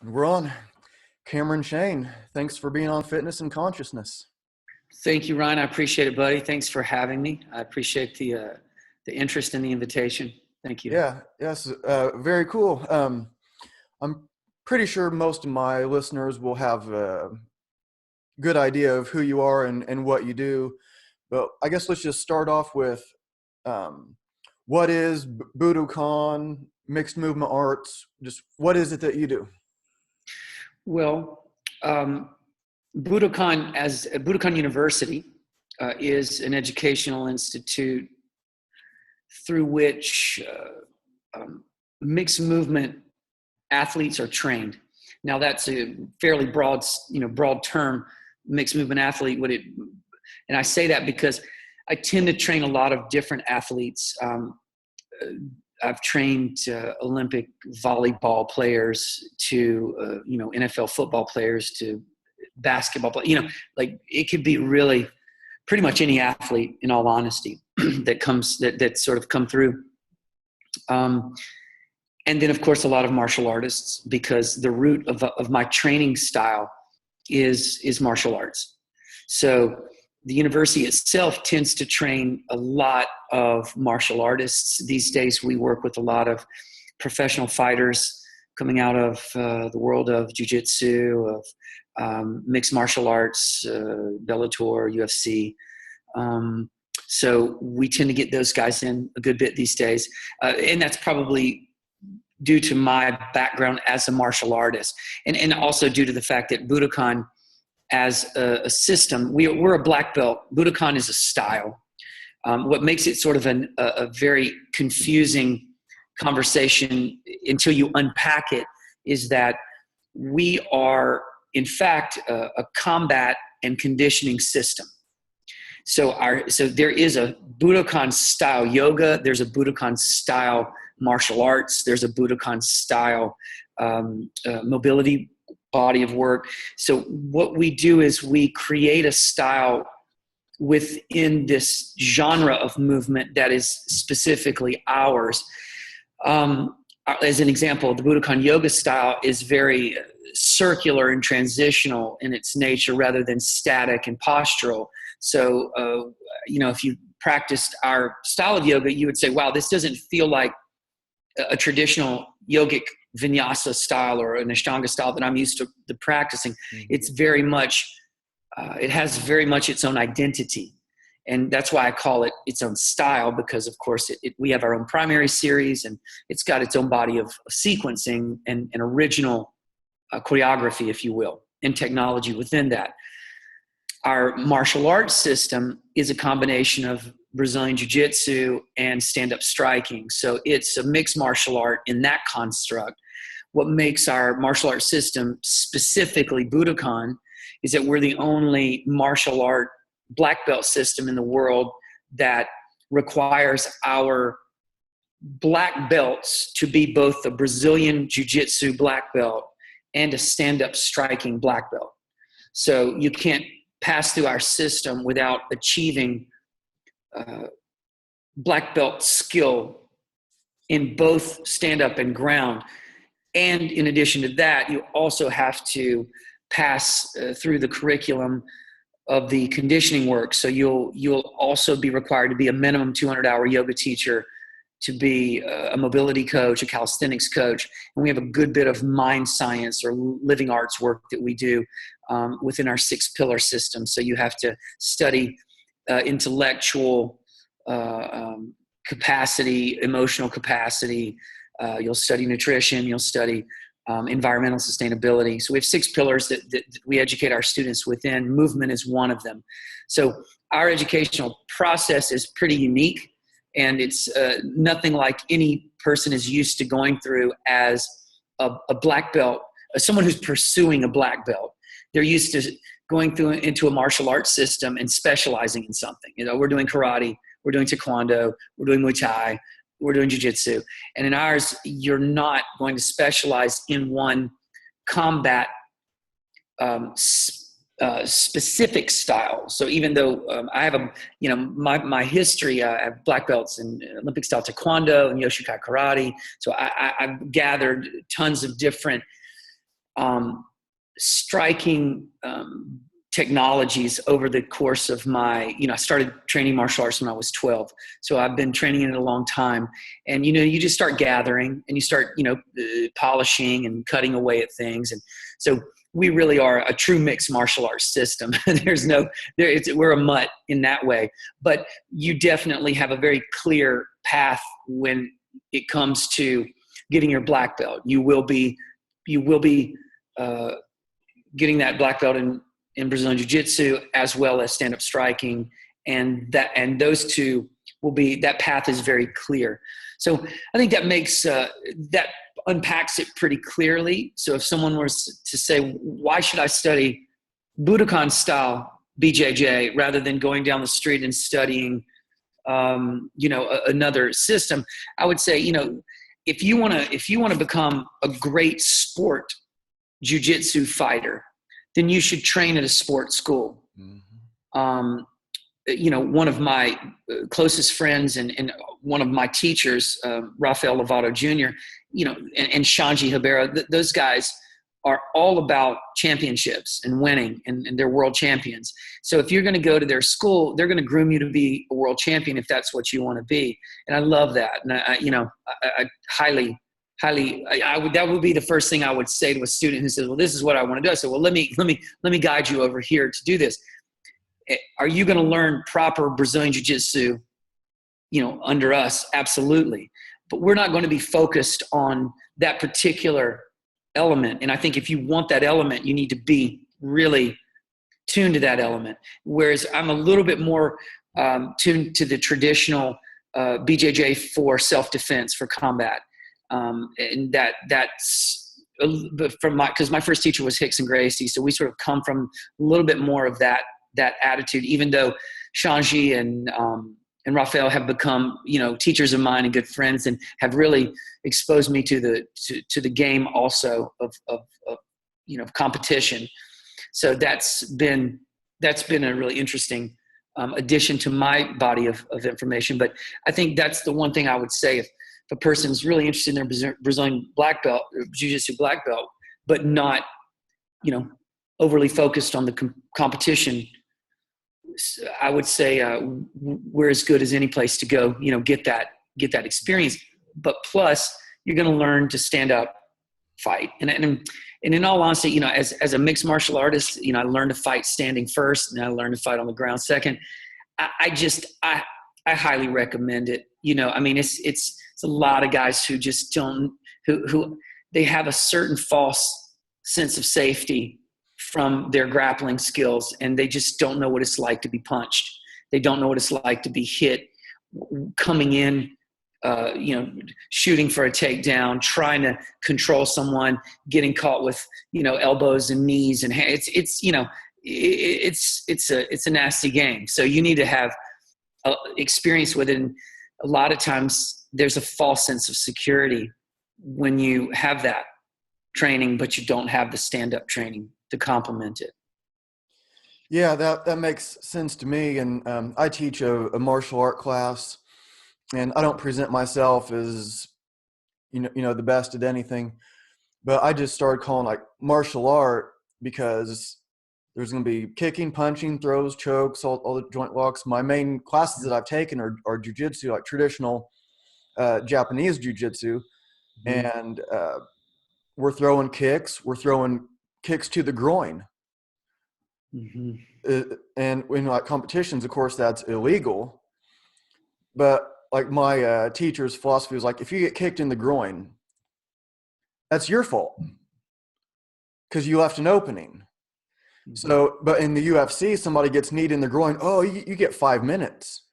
We're on. Cameron Shayne, thanks for being on Fitness and Consciousness. Thank you, Ryan. I appreciate it, buddy. Thanks for having me. I appreciate the interest in the invitation. Thank you. Yes, very cool. I'm pretty sure most of my listeners will have a good idea of who you are and what you do. But I guess let's just start off with what is Budokon, mixed movement arts? Just what is it that you do? Well, Budokon University is an educational institute through which mixed movement athletes are trained. Now that's a fairly broad term, mixed movement athlete. And I say that because I tend to train a lot of different athletes. I've trained Olympic volleyball players to, NFL football players to basketball players, like it could be really pretty much any athlete, in all honesty, that sort of come through. And then of course, a lot of martial artists, because the root of my training style is martial arts. So the university itself tends to train a lot of martial artists. These days, we work with a lot of professional fighters coming out of the world of jiu-jitsu, of mixed martial arts, Bellator, UFC. So we tend to get those guys in a good bit these days. And that's probably due to my background as a martial artist, and also due to the fact that Budokon, as a system, we're a black belt. Budokon is a style. What makes it sort of a very confusing conversation until you unpack it is that we are, in fact, a combat and conditioning system. So there is a Budokon style yoga. There's a Budokon style martial arts. There's a Budokon style mobility body of work. So what we do is we create a style within this genre of movement that is specifically ours. As an example, the Budokon yoga style is very circular and transitional in its nature rather than static and postural. So, if you practiced our style of yoga, you would say, wow, this doesn't feel like a traditional yogic vinyasa style or an ashtanga style that I'm used to practicing. Mm-hmm. It's very much, it has very much its own identity. And that's why I call it its own style, because of course we have our own primary series, and it's got its own body of sequencing and original choreography, if you will, and technology within that. Our martial arts system is a combination of Brazilian jiu-jitsu and stand-up striking. So it's a mixed martial art in that construct. What makes our martial arts system, specifically Budokon, is that we're the only martial art black belt system in the world that requires our black belts to be both a Brazilian jiu-jitsu black belt and a stand-up striking black belt. So you can't pass through our system without achieving black belt skill in both stand-up and ground. And in addition to that, you also have to pass through the curriculum of the conditioning work. So you'll also be required to be a minimum 200-hour yoga teacher, to be a mobility coach, a calisthenics coach. And we have a good bit of mind science or living arts work that we do within our 6-pillar system. So you have to study intellectual capacity, emotional capacity. You'll study nutrition. You'll study environmental sustainability. So we have 6 pillars that we educate our students within. Movement is one of them. So our educational process is pretty unique, and it's nothing like any person is used to going through as a black belt, someone who's pursuing a black belt. They're used to going through into a martial arts system and specializing in something. We're doing karate, we're doing taekwondo, we're doing Muay Thai, we're doing jiu-jitsu. And in ours, you're not going to specialize in one combat specific style. So even though I have my history, I have black belts in Olympic style taekwondo and Yoshikai karate. So I've gathered tons of different striking technologies over the course of my, I started training martial arts when I was 12. So I've been training in it a long time. And, you just start gathering and you start, polishing and cutting away at things. And so we really are a true mixed martial arts system. We're a mutt in that way. But you definitely have a very clear path when it comes to getting your black belt. You will be getting that black belt in Brazilian Jiu-Jitsu as well as stand-up striking, and those two will be, that path is very clear. So I think that makes that unpacks it pretty clearly. So if someone was to say, why should I study Budokon style BJJ rather than going down the street and studying another system, I would say, if you want to become a great sport jiu-jitsu fighter, then you should train at a sports school. Mm-hmm. One of my closest friends and one of my teachers, Rafael Lovato Jr., and Shanji Hibera, those guys are all about championships and winning, and they're world champions. So if you're going to go to their school, they're going to groom you to be a world champion if that's what you want to be. And I love that. And I highly, that would be the first thing I would say to a student who says, well, this is what I want to do. I said, well, let me guide you over here to do this. Are you going to learn proper Brazilian Jiu-Jitsu, under us? Absolutely. But we're not going to be focused on that particular element. And I think if you want that element, you need to be really tuned to that element. Whereas I'm a little bit more tuned to the traditional BJJ for self-defense, for combat. And that's because my first teacher was Hickson Gracie. So we sort of come from a little bit more of that attitude, even though Shanji and Rafael have become, teachers of mine and good friends, and have really exposed me to the game also of competition. So that's been a really interesting addition to my body of information. But I think that's the one thing I would say, if a person's really interested in their Brazilian black belt, Jiu-Jitsu black belt, but not, overly focused on the competition, I would say we're as good as any place to go, get that experience. But plus, you're going to learn to stand up, fight. And in all honesty, as a mixed martial artist, I learned to fight standing first, and I learned to fight on the ground second. I highly recommend it. It's a lot of guys who just don't, who they have a certain false sense of safety from their grappling skills, and they just don't know what it's like to be punched. They don't know what it's like to be hit, coming in, shooting for a takedown, trying to control someone, getting caught with, elbows and knees and hands. It's a nasty game. So you need to have experience with it. And a lot of times there's a false sense of security when you have that training, but you don't have the stand-up training to complement it. Yeah, that makes sense to me. And I teach a martial art class, and I don't present myself as, the best at anything, but I just started calling like martial art because there's going to be kicking, punching, throws, chokes, all the joint locks. My main classes that I've taken are jiu-jitsu, like traditional Japanese jiu-jitsu. Mm-hmm. And we're throwing kicks to the groin. Mm-hmm. And in like competitions, of course, that's illegal. But like my teacher's philosophy was like, if you get kicked in the groin, that's your fault because you left an opening. Mm-hmm. So, but in the UFC, somebody gets kneed in the groin. Oh, you get 5 minutes.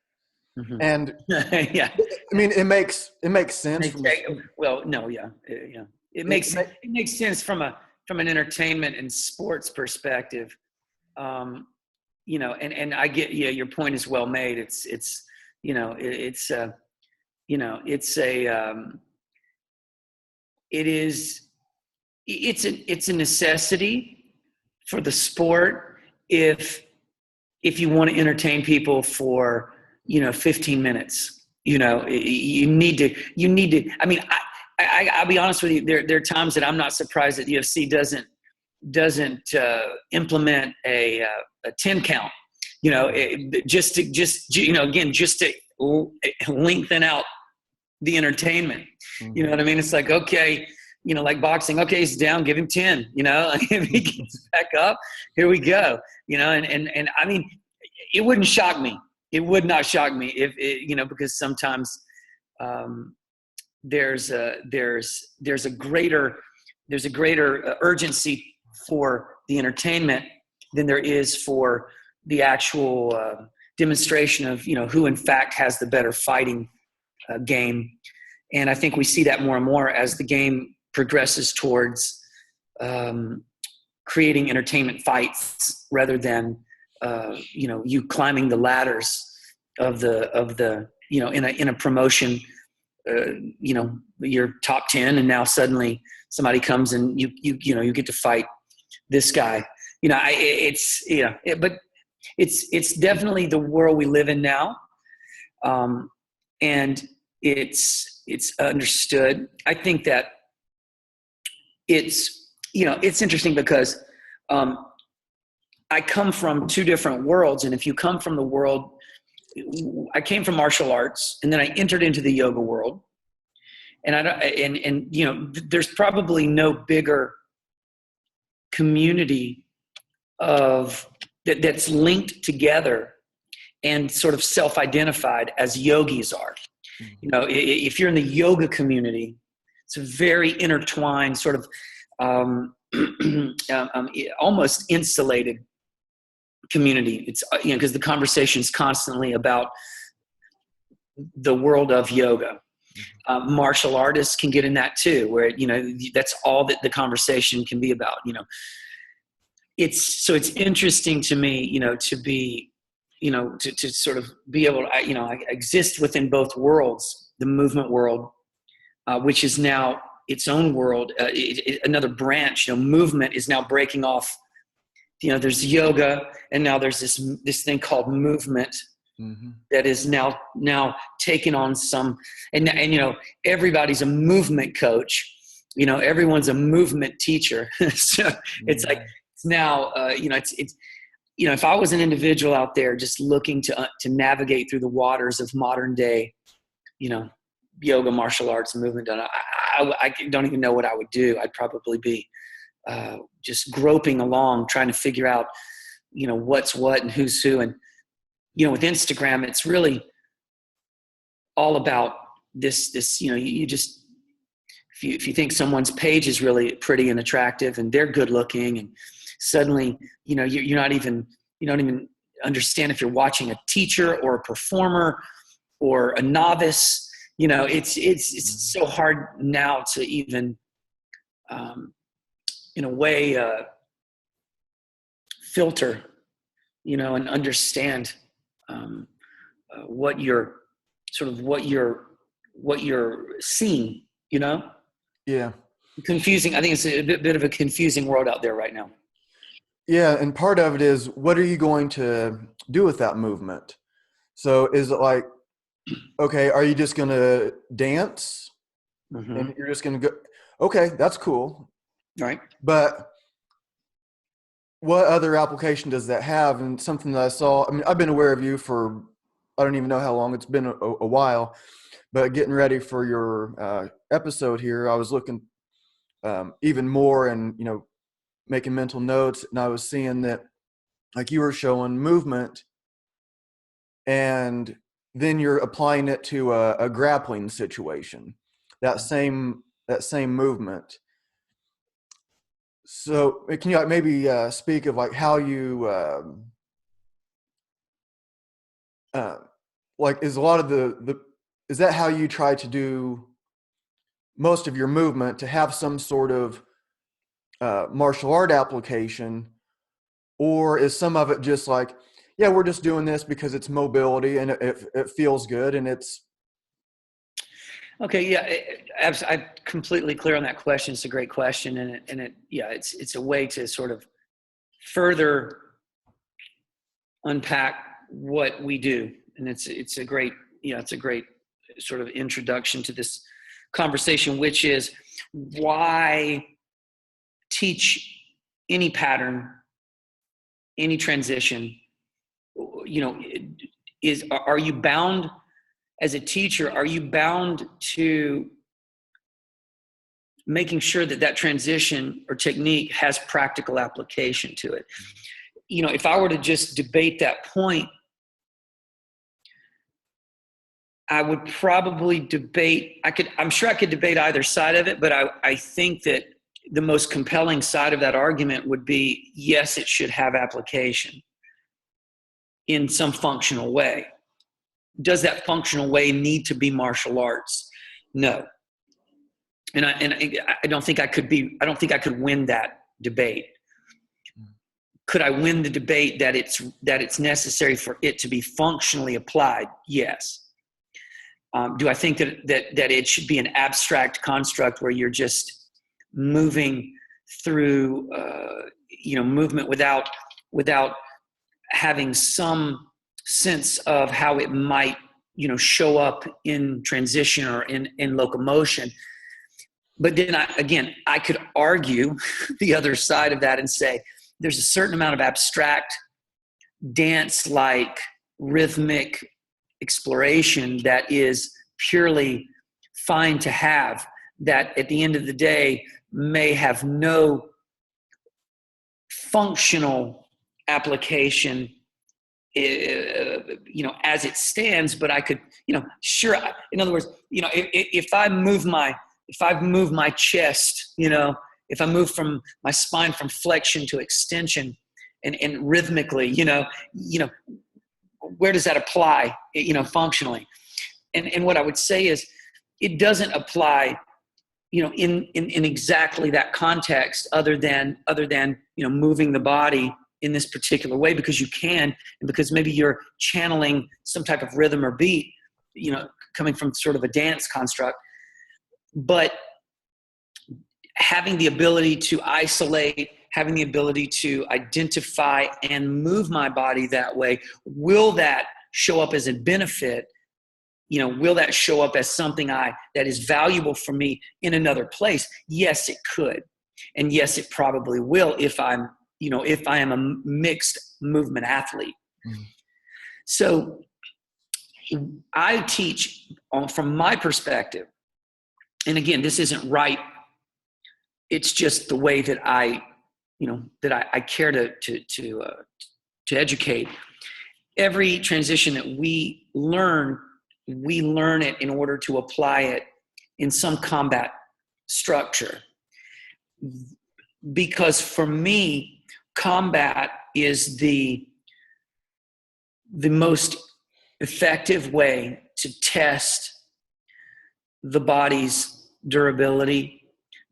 Mm-hmm. And yeah, I mean, it makes sense. It makes sense from an entertainment and sports perspective. And I get, your point is well made. It's a necessity for the sport if you want to entertain people for 15 minutes. You need to. I mean, I'll be honest with you. There are times that I'm not surprised that the UFC doesn't implement a 10 count, just to lengthen out the entertainment. You know what I mean? It's like, okay, like boxing, okay, he's down, give him 10, if he gets back up, here we go, and I mean, it wouldn't shock me. It would not shock me if because sometimes there's a greater urgency for the entertainment than there is for the actual demonstration of who in fact has the better fighting game. And I think we see that more and more as the game progresses towards creating entertainment fights rather than you climbing the ladders of the in a promotion. You're top 10, and now suddenly somebody comes and you get to fight this guy. But it's definitely the world we live in now, and it's understood. I think that it's interesting because I come from two different worlds, and if you come from the world, I came from martial arts, and then I entered into the yoga world, and there's probably no bigger community of that's linked together and sort of self-identified as yogis are. If you're in the yoga community, it's a very intertwined sort of almost insulated community. It's because the conversation is constantly about the world of yoga. Martial artists can get in that too, where that's all that the conversation can be about. It's interesting to me, to be, to sort of be able to, I exist within both worlds, the movement world, which is now its own world, another branch. Movement is now breaking off. There's yoga, and now there's this thing called movement that is now taken on some, and everybody's a movement coach. Everyone's a movement teacher. So it's like it's now, it's if I was an individual out there just looking to navigate through the waters of modern day, yoga, martial arts, and movement, I don't even know what I would do. I'd probably be just groping along, trying to figure out, what's what and who's who. And, with Instagram, it's really all about this, you just, if you think someone's page is really pretty and attractive and they're good looking, and suddenly, you don't even understand if you're watching a teacher or a performer or a novice. It's so hard now to even, in a way, filter, and understand what you're seeing. Yeah. Confusing. I think it's a bit of a confusing world out there right now. Yeah, and part of it is, what are you going to do with that movement? So is it like, okay, are you just going to dance? And you're just going to go, okay, that's cool. Right. But what other application does that have? And something that I saw, I've been aware of you for, I don't even know how long, it's been a while, but getting ready for your episode here, I was looking even more and, making mental notes, and I was seeing that, like, you were showing movement, and then you're applying it to a grappling situation, that same movement. So can you maybe speak of like how you like, is a lot of is that how you try to do most of your movement, to have some sort of martial art application, or is some of it just like, yeah, we're just doing this because it's mobility and it feels good and it's okay? Yeah, I'm completely clear on that question. It's a great question, and it's a way to sort of further unpack what we do, and it's a great sort of introduction to this conversation, which is why teach any pattern, any transition, you know, are you bound as a teacher? Are you bound to making sure that that transition or technique has practical application to it? You know, if I were to just debate that point, I would probably debate, I'm sure I could debate either side of it, but I think that the most compelling side of that argument would be, yes, it should have application in some functional way. Does that functional way need to be martial arts? No. And I don't think I could win that debate. Could I win the debate that it's necessary for it to be functionally applied? Yes. Do I think that it should be an abstract construct where you're just moving through, movement without having some sense of how it might, show up in transition or in locomotion? But then I could argue the other side of that and say there's a certain amount of abstract dance-like rhythmic exploration that is purely fine to have, that at the end of the day may have no functional application, as it stands, but I could, sure. In other words, if I move my chest, if I move from my spine from flexion to extension and rhythmically, where does that apply, functionally? And what I would say is it doesn't apply, in exactly that context other than, moving the body in this particular way because you can, and because maybe you're channeling some type of rhythm or beat, coming from sort of a dance construct. But having the ability to isolate, having the ability to identify and move my body that way, will that show up as a benefit? Will that show up as something that is valuable for me in another place? Yes, it could. And yes, it probably will if I am a mixed movement athlete. Mm-hmm. So I teach from my perspective, and again, this isn't right. It's just the way that I care to educate. Every transition that we learn it in order to apply it in some combat structure. Because for me, combat is the most effective way to test the body's durability,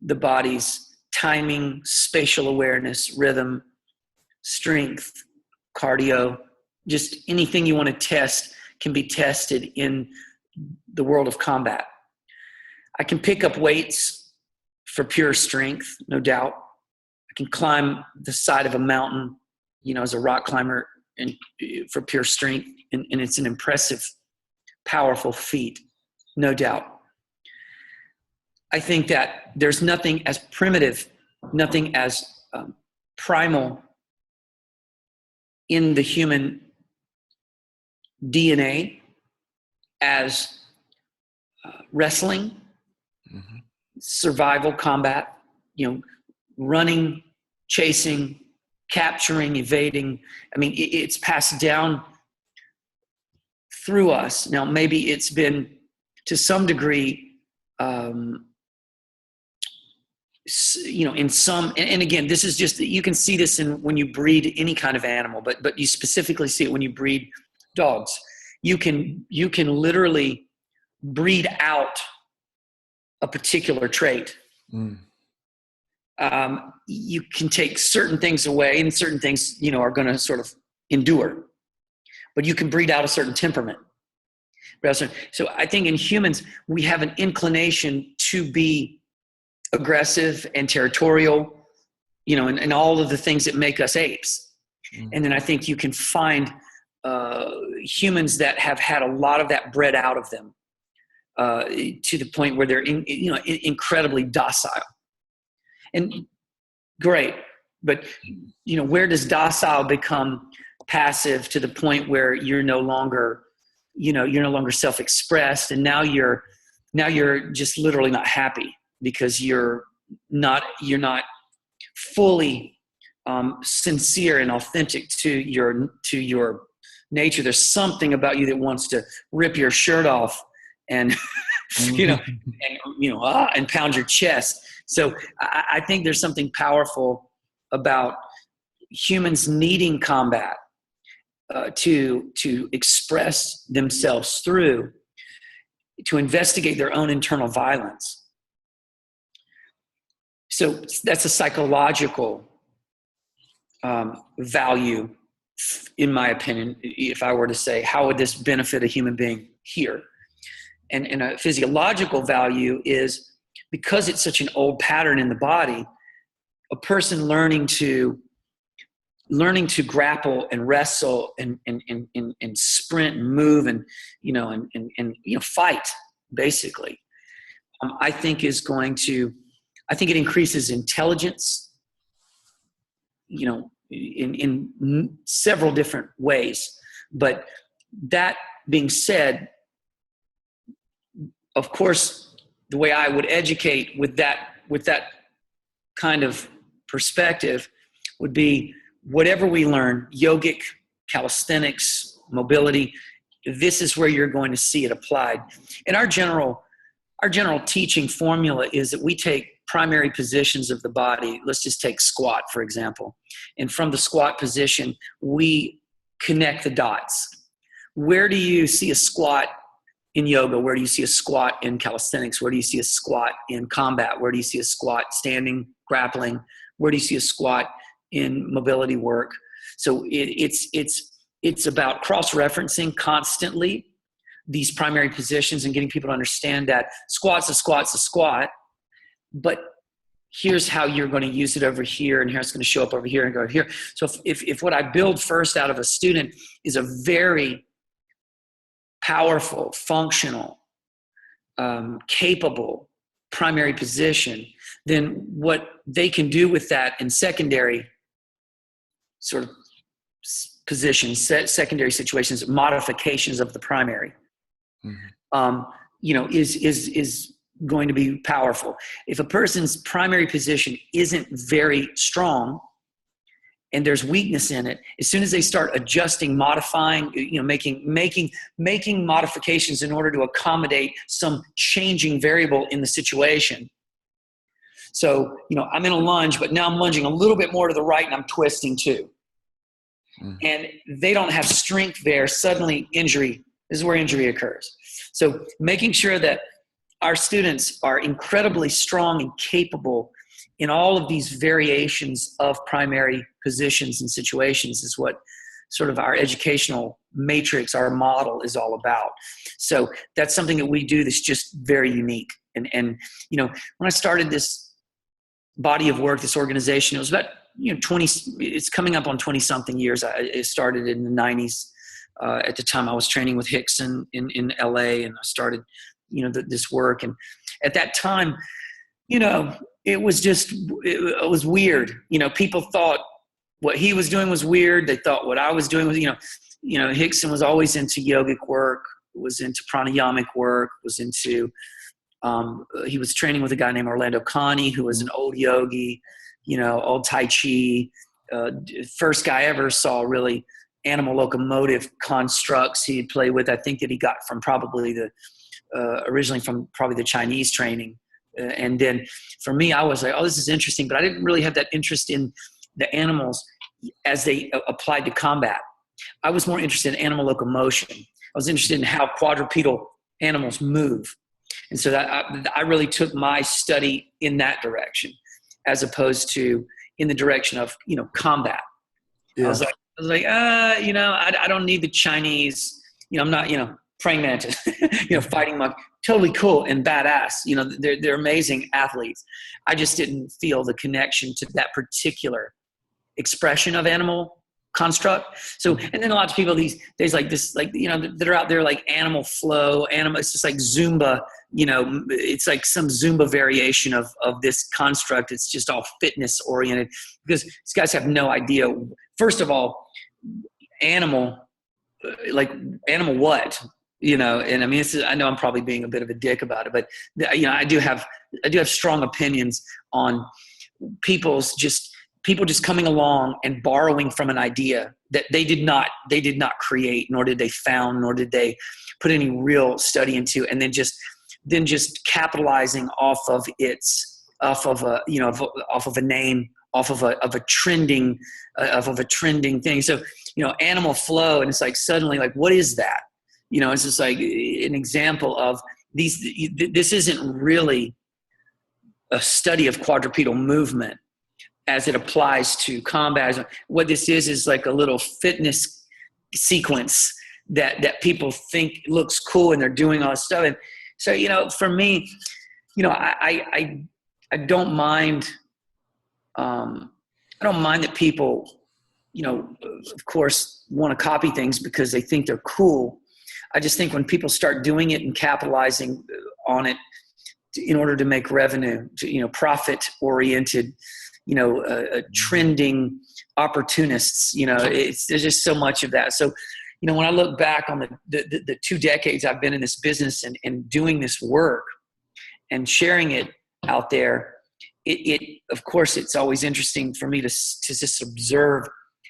the body's timing, spatial awareness, rhythm, strength, cardio, just anything you want to test can be tested in the world of combat. I can pick up weights for pure strength, no doubt. I can climb the side of a mountain, as a rock climber, and for pure strength, and it's an impressive, powerful feat, no doubt. I think that there's nothing as primitive, nothing as primal in the human DNA as wrestling, mm-hmm. survival, combat, running, chasing, capturing, evading. I mean, it's passed down through us. Now, maybe it's been to some degree, in some, and again, this is just, you can see this in when you breed any kind of animal, but you specifically see it when you breed dogs. You can literally breed out a particular trait. Mm. You can take certain things away, and certain things, are going to sort of endure, but you can breed out a certain temperament. So I think in humans, we have an inclination to be aggressive and territorial, and all of the things that make us apes. Mm. And then I think you can find humans that have had a lot of that bred out of them to the point where they're incredibly docile. And great. but where does docile become passive to the point where you're no longer self-expressed, and now you're just literally not happy because you're not fully sincere and authentic to your nature. There's something about you that wants to rip your shirt off and and pound your chest. So I think there's something powerful about humans needing combat to express themselves through, to investigate their own internal violence. So that's a psychological value, in my opinion. If I were to say, how would this benefit a human being here? And a physiological value is, because it's such an old pattern in the body, a person learning to grapple and wrestle and sprint and move and fight, basically, I think it increases intelligence, in several different ways. But that being said, of course, the way I would educate with that kind of perspective would be, whatever we learn, yogic, calisthenics, mobility, this is where you're going to see it applied. And our general teaching formula is that we take primary positions of the body. Let's just take squat, for example. And from the squat position, we connect the dots. Where do you see a squat in yoga? Where do you see a squat in calisthenics? Where do you see a squat in combat? Where do you see a squat standing, grappling? Where do you see a squat in mobility work? So it's about cross-referencing constantly these primary positions and getting people to understand that squat's a squat, but here's how you're going to use it over here, and here's it's going to show up over here and go here. So if what I build first out of a student is a very powerful, functional, capable primary position, then what they can do with that in secondary sort of positions, secondary situations, modifications of the primary, is going to be powerful. If a person's primary position isn't very strong and there's weakness in it, as soon as they start adjusting, modifying, making modifications in order to accommodate some changing variable in the situation. So, I'm in a lunge, but now I'm lunging a little bit more to the right and I'm twisting too. And they don't have strength there. Suddenly injury, this is where injury occurs. So making sure that our students are incredibly strong and capable in all of these variations of primary positions and situations is what sort of our educational matrix, our model is all about. So that's something that we do that's just very unique. And when I started this body of work, this organization, it was about 20, it's coming up on 20 something years. It started in the 90s. At the time I was training with Hickson in LA, and I started, this work. And at that time, it was weird. People thought what he was doing was weird. They thought what I was doing was, Hickson was always into yogic work, was into pranayamic work, was into, he was training with a guy named Orlando Connie, who was an old yogi, old Tai Chi, first guy I ever saw really animal locomotive constructs he'd play with. I think that he got from originally from the Chinese training. And then for me, I was like, oh, this is interesting, but I didn't really have that interest in the animals as they applied to combat. I was more interested in animal locomotion. I was interested in how quadrupedal animals move. And so that I really took my study in that direction, as opposed to in the direction of, combat. Yeah. I was like, I don't need the Chinese, I'm not, praying mantis, fighting monkey, totally cool and badass. They're amazing athletes. I just didn't feel the connection to that particular expression of animal construct. So, and then a lot of people, there's like this, like, you know, that are out there like animal flow, it's just like Zumba, you know, it's like some Zumba variation of this construct. It's just all fitness oriented, because these guys have no idea. First of all, animal what? You know, and I mean, I know I'm probably being a bit of a dick about it, but you know, I do have strong opinions on people just coming along and borrowing from an idea that they did not create, nor did they found, nor did they put any real study into, and then just capitalizing off of a name, off of a trending thing. So, you know, animal flow, and it's like suddenly like, what is that? You know, it's just like an example of this isn't really a study of quadrupedal movement as it applies to combat. What this is like a little fitness sequence that people think looks cool, and they're doing all this stuff. And so, you know, for me, you know, I don't mind. I don't mind that people, you know, of course, want to copy things because they think they're cool. I just think when people start doing it and capitalizing on it in order to make revenue, you know, profit oriented, you know, trending opportunists, you know, there's just so much of that. So, you know, when I look back on the 2 decades I've been in this business and doing this work and sharing it out there, it of course, it's always interesting for me to just observe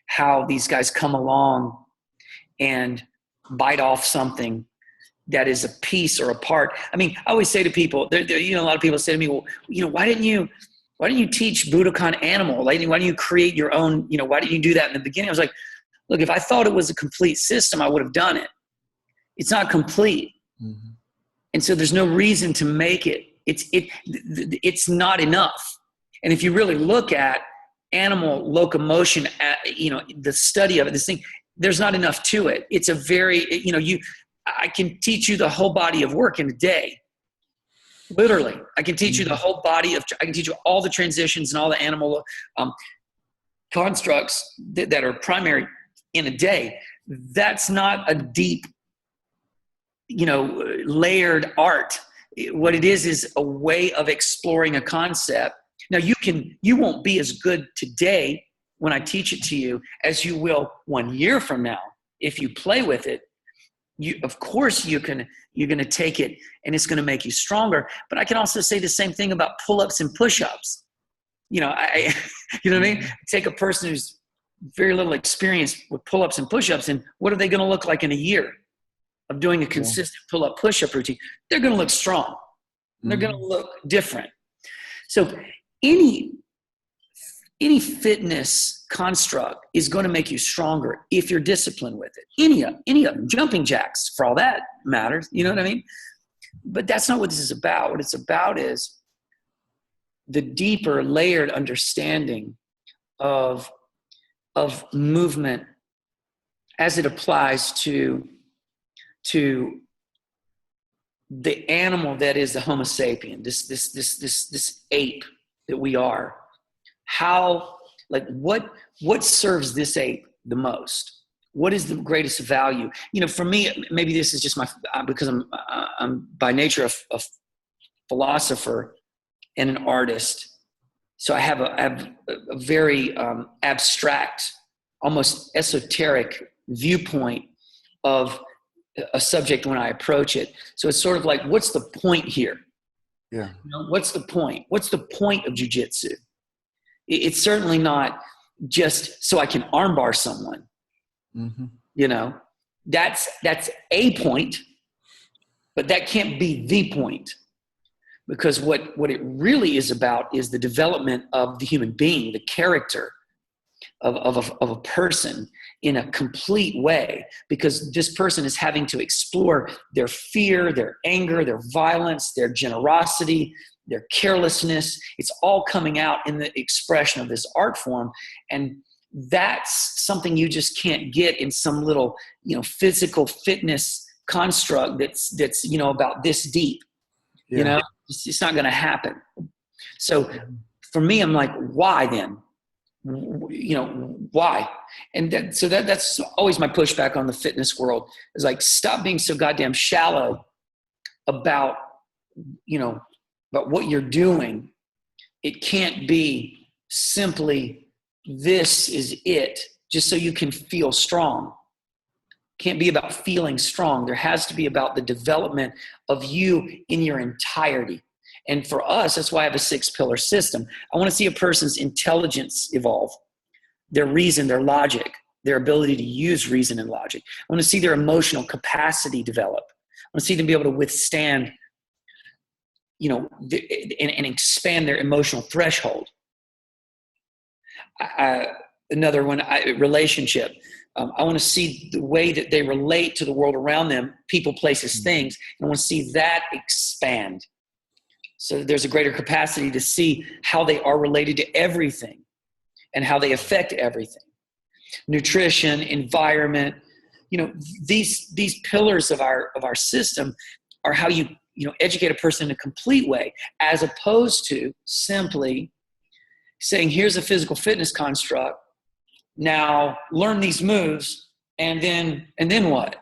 how these guys come along and bite off something that is a piece or a part. I mean, I always say to people, you know, a lot of people say to me, well, you know, why didn't you teach Budokon animal? Why didn't you create your own, you know, why didn't you do that in the beginning? I was like, look, if I thought it was a complete system, I would have done it. It's not complete. Mm-hmm. And so there's no reason to make it. It's not enough. And if you really look at animal locomotion, you know, the study of it, this thing, there's not enough to it. It's a very, you know, I can teach you the whole body of work in a day. Literally, I can teach you the whole body I can teach you all the transitions and all the animal constructs that are primary in a day. That's not a deep, you know, layered art. What it is a way of exploring a concept. Now you won't be as good today when I teach it to you as you will 1 year from now. If you play with it, of course you're going to take it and it's going to make you stronger. But I can also say the same thing about pull-ups and push-ups. You know, you know what I mean? Take a person who's very little experience with pull-ups and push-ups, and what are they going to look like in a year of doing a consistent pull-up push-up routine? They're going to look strong. They're going to look different. So any fitness construct is going to make you stronger if you're disciplined with it. Any of them, jumping jacks for all that matters. You know what I mean? But that's not what this is about. What it's about is the deeper layered understanding of movement as it applies to the animal that is the Homo sapien, this ape that we are. How, like, what serves this ape the most? What is the greatest value? You know, for me, maybe this is just because I'm by nature a philosopher and an artist. So I have a very abstract, almost esoteric viewpoint of a subject when I approach it. So it's sort of like, what's the point here? Yeah. You know, what's the point? What's the point of jiu-jitsu? It's certainly not just so I can armbar someone. Mm-hmm. You know, that's a point, but that can't be the point, because what it really is about is the development of the human being, the character of a person in a complete way, because this person is having to explore their fear, their anger, their violence, their generosity, their carelessness. It's all coming out in the expression of this art form. And that's something you just can't get in some little, you know, physical fitness construct that's, you know, about this deep. Yeah. You know, it's not going to happen. So for me, I'm like, why then? You know, why? And that's always my pushback on the fitness world, is like, stop being so goddamn shallow about, you know, about what you're doing. It can't be simply, this is it, just so you can feel strong. Can't be about feeling strong. There has to be about the development of you in your entirety. And for us, that's why I have a 6-pillar system. I want to see a person's intelligence evolve, their reason, their logic, their ability to use reason and logic. I want to see their emotional capacity develop. I want to see them be able to withstand, you know, and expand their emotional threshold. Another one, relationship. I want to see the way that they relate to the world around them, people, places, things. And I want to see that expand. So there's a greater capacity to see how they are related to everything and how they affect everything. Nutrition, environment, you know, these pillars of our system are how you educate a person in a complete way, as opposed to simply saying, here's a physical fitness construct. Now learn these moves, and then what?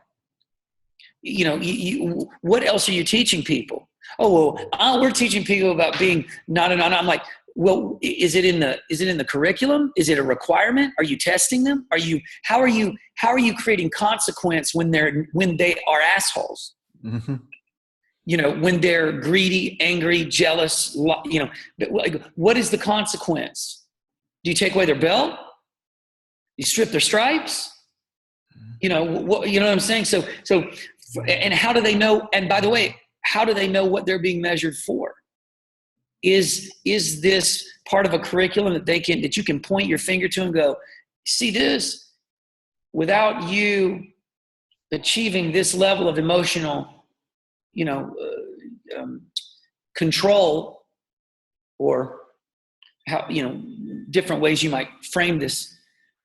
You know, what else are you teaching people? Oh, well, we're teaching people about being not. I'm like, well, is it in the curriculum? Is it a requirement? Are you testing them? How are you creating consequence when they are assholes? Mm-hmm. You know, when they're greedy, angry, jealous, you know, like, what is the consequence? Do you take away their belt? You strip their stripes? You know what I'm saying? So, and how do they know? And by the way, how do they know what they're being measured for? Is this part of a curriculum that you can point your finger to and go, see this? Without you achieving this level of emotional, you know, control, or how, you know, different ways you might frame this.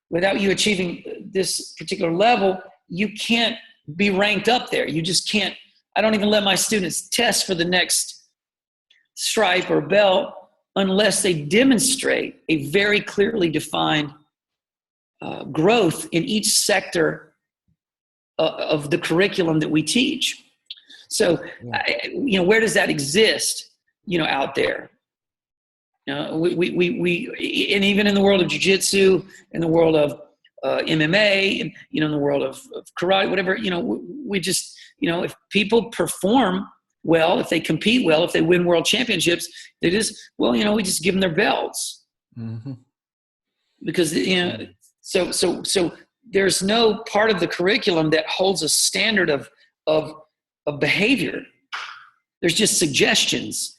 Without you achieving this particular level, you can't be ranked up there. You just can't. I don't even let my students test for the next stripe or belt unless they demonstrate a very clearly defined growth in each sector of the curriculum that we teach. So, you know, where does that exist, you know, out there? We and even in the world of jiu-jitsu, in the world of MMA, and, you know, in the world of karate, whatever, you know, we just, you know, if people perform well, if they compete well, if they win world championships, they just, well, you know, we just give them their belts. Mm-hmm. Because, you know, so there's no part of the curriculum that holds a standard of behavior. There's just suggestions.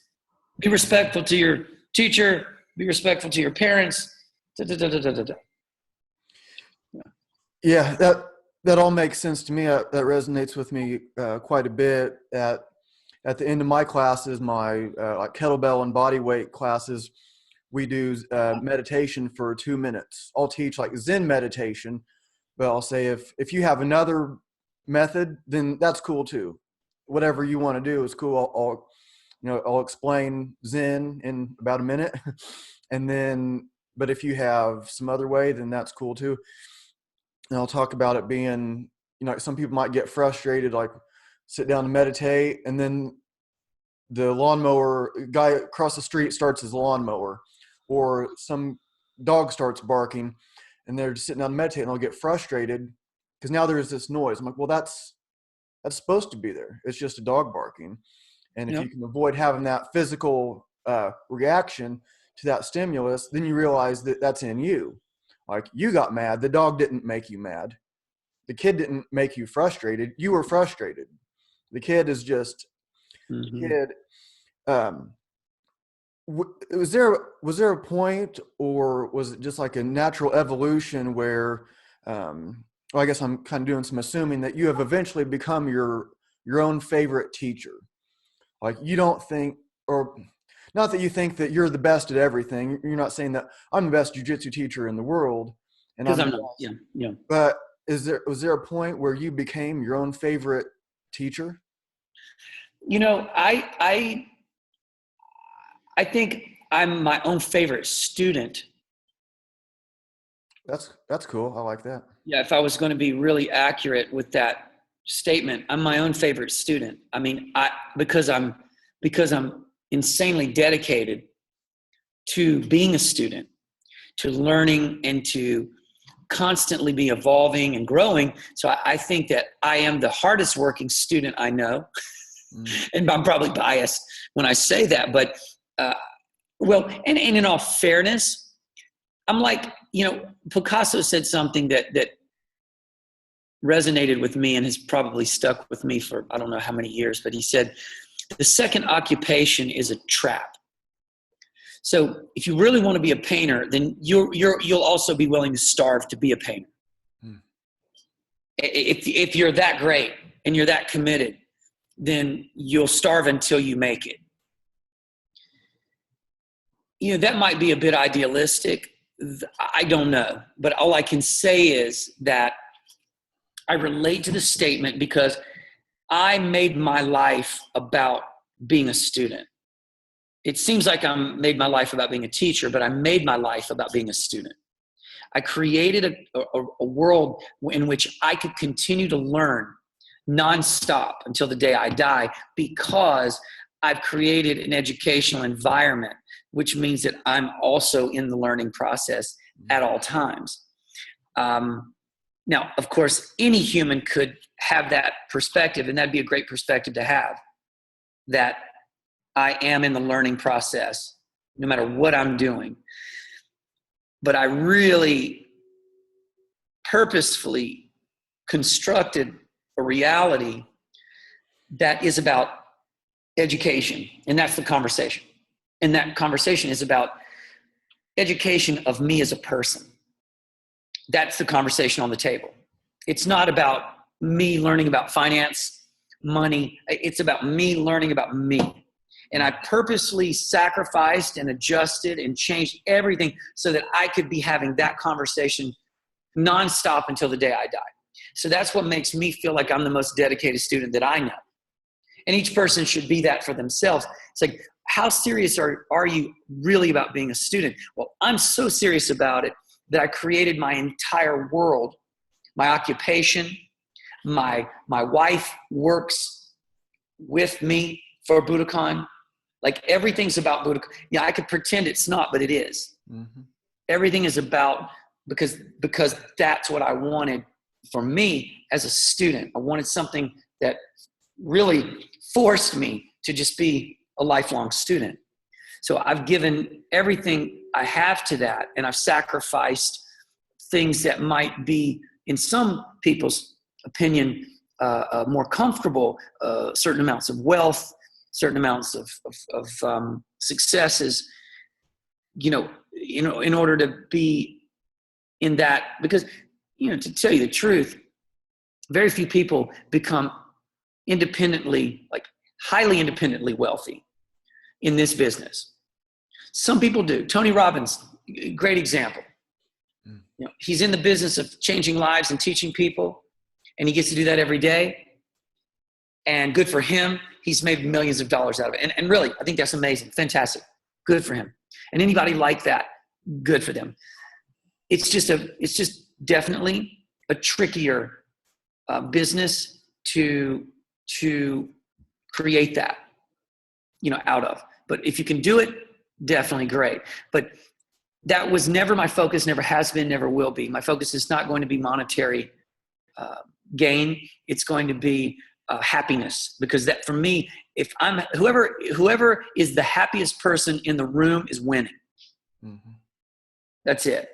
Be respectful to your teacher, be respectful to your parents. Yeah, that all makes sense to me. That resonates with me quite a bit. At the end of my classes, my like kettlebell and body weight classes, we do meditation for 2 minutes. I'll teach like Zen meditation, but I'll say if you have another method, then that's cool too. Whatever you want to do is cool. I'll explain Zen in about a minute, and then, but if you have some other way, then that's cool too. And I'll talk about it being, you know, some people might get frustrated, like sit down and meditate, and then the lawnmower guy across the street starts his lawnmower, or some dog starts barking, and they're just sitting down and meditating, and I'll get frustrated because now there's this noise. I'm like, well, that's supposed to be there. It's just a dog barking. And if you can avoid having that physical reaction to that stimulus, then you realize that that's in you. Like, you got mad. The dog didn't make you mad. The kid didn't make you frustrated. You were frustrated. The kid is just kid. Was there a point, or was it just like a natural evolution where, well, I guess I'm kind of doing some assuming that you have eventually become your own favorite teacher. Like, you don't think, or not that you think that you're the best at everything. You're not saying that I'm the best jiu-jitsu teacher in the world. Because I'm not. Yeah. But was there a point where you became your own favorite teacher? You know, I think I'm my own favorite student That's cool. I like that. Yeah, if I was going to be really accurate with that statement, I'm my own favorite student. I mean, because I'm insanely dedicated to being a student, to learning, and to constantly be evolving and growing. So I think that I am the hardest working student I know. And I'm probably biased when I say that, but well, and in all fairness, I'm like, Picasso said something that resonated with me and has probably stuck with me for I don't know how many years, but he said, the second occupation is a trap. So if you really want to be a painter, then you'll also be willing to starve to be a painter. If you're that great and you're that committed, then you'll starve until you make it. That might be a bit idealistic. I don't know. But all I can say is that I relate to the statement because I made my life about being a student. It seems like I made my life about being a teacher, but I made my life about being a student. I created a world in which I could continue to learn nonstop until the day I die because I've created an educational environment, which means that I'm also in the learning process at all times. Now, of course, any human could have that perspective, and that'd be a great perspective to have, that I am in the learning process no matter what I'm doing. But I really purposefully constructed a reality that is about education, and that's the conversation. And that conversation is about education of me as a person. That's the conversation on the table. It's not about me learning about finance, money. It's about me learning about me. And I purposely sacrificed and adjusted and changed everything so that I could be having that conversation nonstop until the day I die. So that's what makes me feel like I'm the most dedicated student that I know. And each person should be that for themselves. It's like, how serious are you really about being a student? Well, I'm so serious about it that I created my entire world, my occupation. My wife works with me for Budokon. Like everything's about Budokon. Yeah, I could pretend it's not, but it is. Mm-hmm. Everything is about, because that's what I wanted for me as a student. I wanted something that really forced me to just be a lifelong student. So I've given everything I have to that, and I've sacrificed things that might be, in some people's opinion, more comfortable, certain amounts of wealth, certain amounts of successes, in order to be in that, because, to tell you the truth, very few people become independently, like highly independently wealthy in this business. Some people do. Tony Robbins, great example. He's in the business of changing lives and teaching people, and he gets to do that every day. And good for him. He's made millions of dollars out of it. And really, I think that's amazing. Fantastic. Good for him. And anybody like that, good for them. It's just definitely a trickier business to create that, out of. But if you can do it, definitely great. But that was never my focus, never has been, never will be. My focus is not going to be monetary gain. It's going to be happiness, because that, for me, if I'm whoever is the happiest person in the room is winning. Mm-hmm. That's it.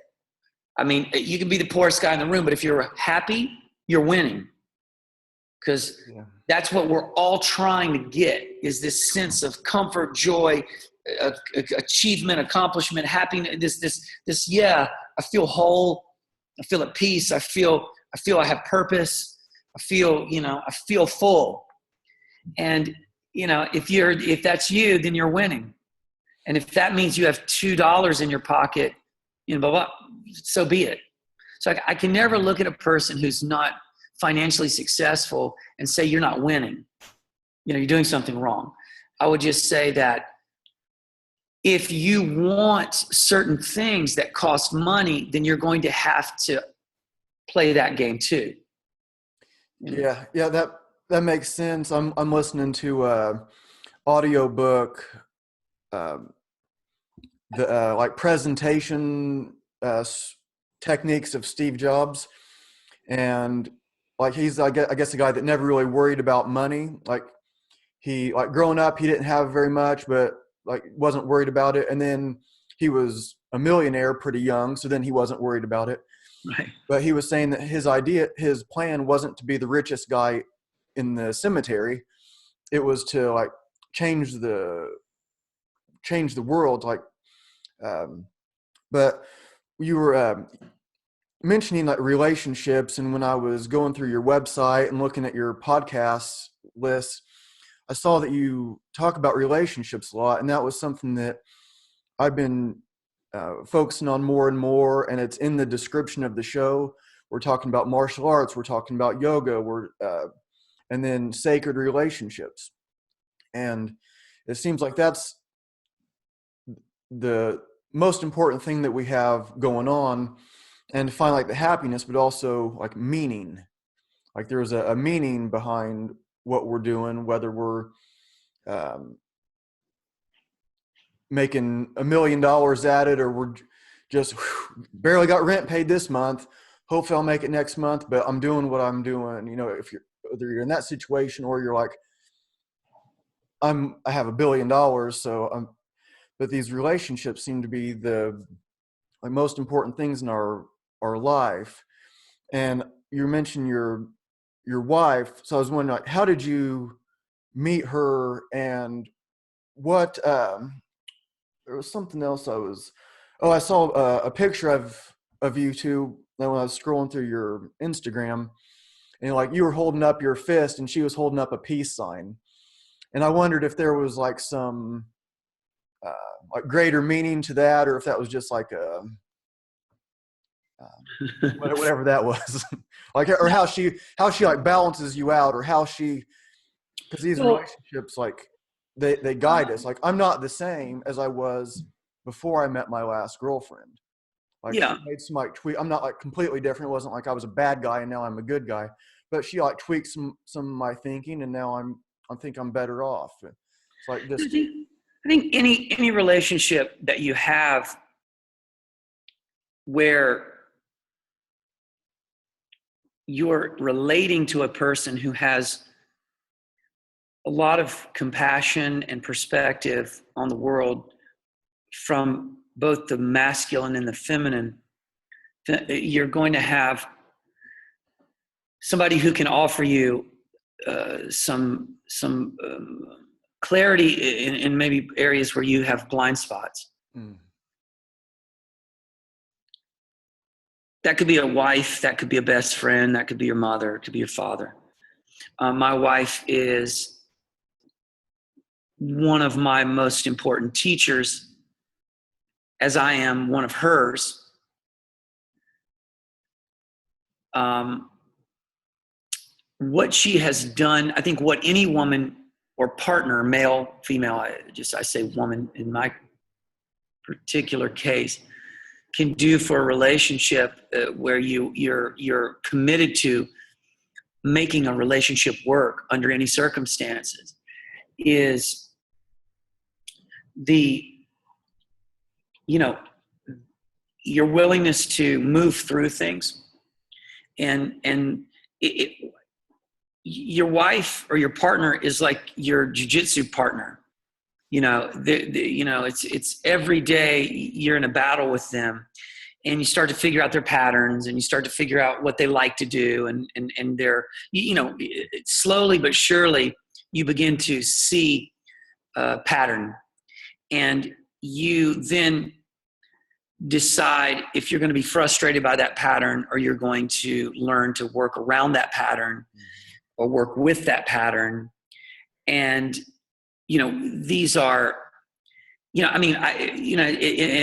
I mean, you can be the poorest guy in the room, but if you're happy, you're winning. Because that's what we're all trying to get, is this sense of comfort, joy, achievement, accomplishment, happiness. This. Yeah, I feel whole. I feel at peace. I feel I have purpose. I feel full. And, if that's you, then you're winning. And if that means you have $2 in your pocket, blah, blah, so be it. So I can never look at a person who's not financially successful and say, you're not winning. You're doing something wrong. I would just say that if you want certain things that cost money, then you're going to have to play that game too. Yeah, that makes sense. I'm listening to audiobook, um, the like presentation techniques of Steve Jobs, and like he's I guess a guy that never really worried about money. Like growing up, he didn't have very much, but like wasn't worried about it. And then he was a millionaire pretty young, so then he wasn't worried about it. Right. But he was saying that his plan wasn't to be the richest guy in the cemetery. It was to like change the world. Like, but you were mentioning like relationships, and when I was going through your website and looking at your podcast list, I saw that you talk about relationships a lot, and that was something that I've been focusing on more and more, and it's in the description of the show. We're talking about martial arts, we're talking about yoga, and then sacred relationships. And it seems like that's the most important thing that we have going on, and to find like the happiness, but also like meaning. Like there's a meaning behind what we're doing, whether we're making $1 million at it, or we're just barely got rent paid this month. Hopefully I'll make it next month, but I'm doing what I'm doing. You know, whether you're in that situation or you're like, I have $1 billion. But these relationships seem to be the like most important things in our life. And you mentioned your wife. So I was wondering, like, how did you meet her, and what, there was something else I saw a picture of you two when I was scrolling through your Instagram, and like you were holding up your fist and she was holding up a peace sign. And I wondered if there was like some like greater meaning to that, or if that was just like a whatever that was. Like, or how she like balances you out, or how she, because these relationships, like they guide us. Like I'm not the same as I was before I met my last girlfriend. Like she made some like tweak. I'm not like completely different. It wasn't like I was a bad guy and now I'm a good guy, but she like tweaked some of my thinking, and now I think I'm better off. It's like this. I think any relationship that you have where you're relating to a person who has a lot of compassion and perspective on the world from both the masculine and the feminine, you're going to have somebody who can offer you some clarity in maybe areas where you have blind spots. Mm. That could be a wife, that could be a best friend, that could be your mother, it could be your father. My wife is one of my most important teachers, as I am one of hers. What she has done, I think what any woman or partner, male, female, I say woman in my particular case, can do for a relationship where you're committed to making a relationship work under any circumstances is your willingness to move through things, and your wife or your partner is like your jiu-jitsu partner. It's every day you're in a battle with them, and you start to figure out their patterns, and you start to figure out what they like to do, and they're, slowly but surely you begin to see a pattern, and you then decide if you're going to be frustrated by that pattern, or you're going to learn to work around that pattern or work with that pattern. And these are, in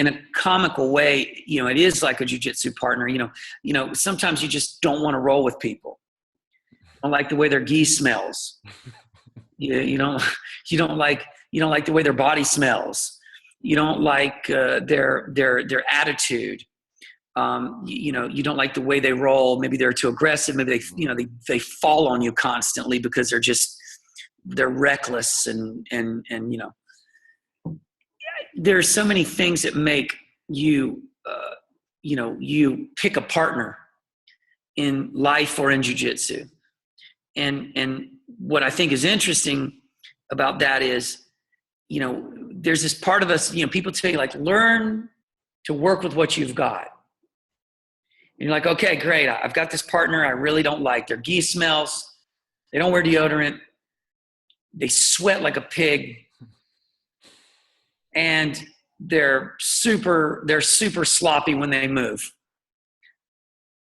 a comical way, it is like a jiu-jitsu partner. Sometimes you just don't want to roll with people. I don't like the way their gi smells. You don't like the way their body smells. You don't like their attitude. You don't like the way they roll. Maybe they're too aggressive. Maybe they fall on you constantly because they're reckless and there's so many things that make you you pick a partner in life or in jiu-jitsu. And what I think is interesting about that is, there's this part of us, people tell you, like, learn to work with what you've got. And you're like, okay, great. I've got this partner I really don't like. Their gi smells. They don't wear deodorant. They sweat like a pig. And they're super sloppy when they move.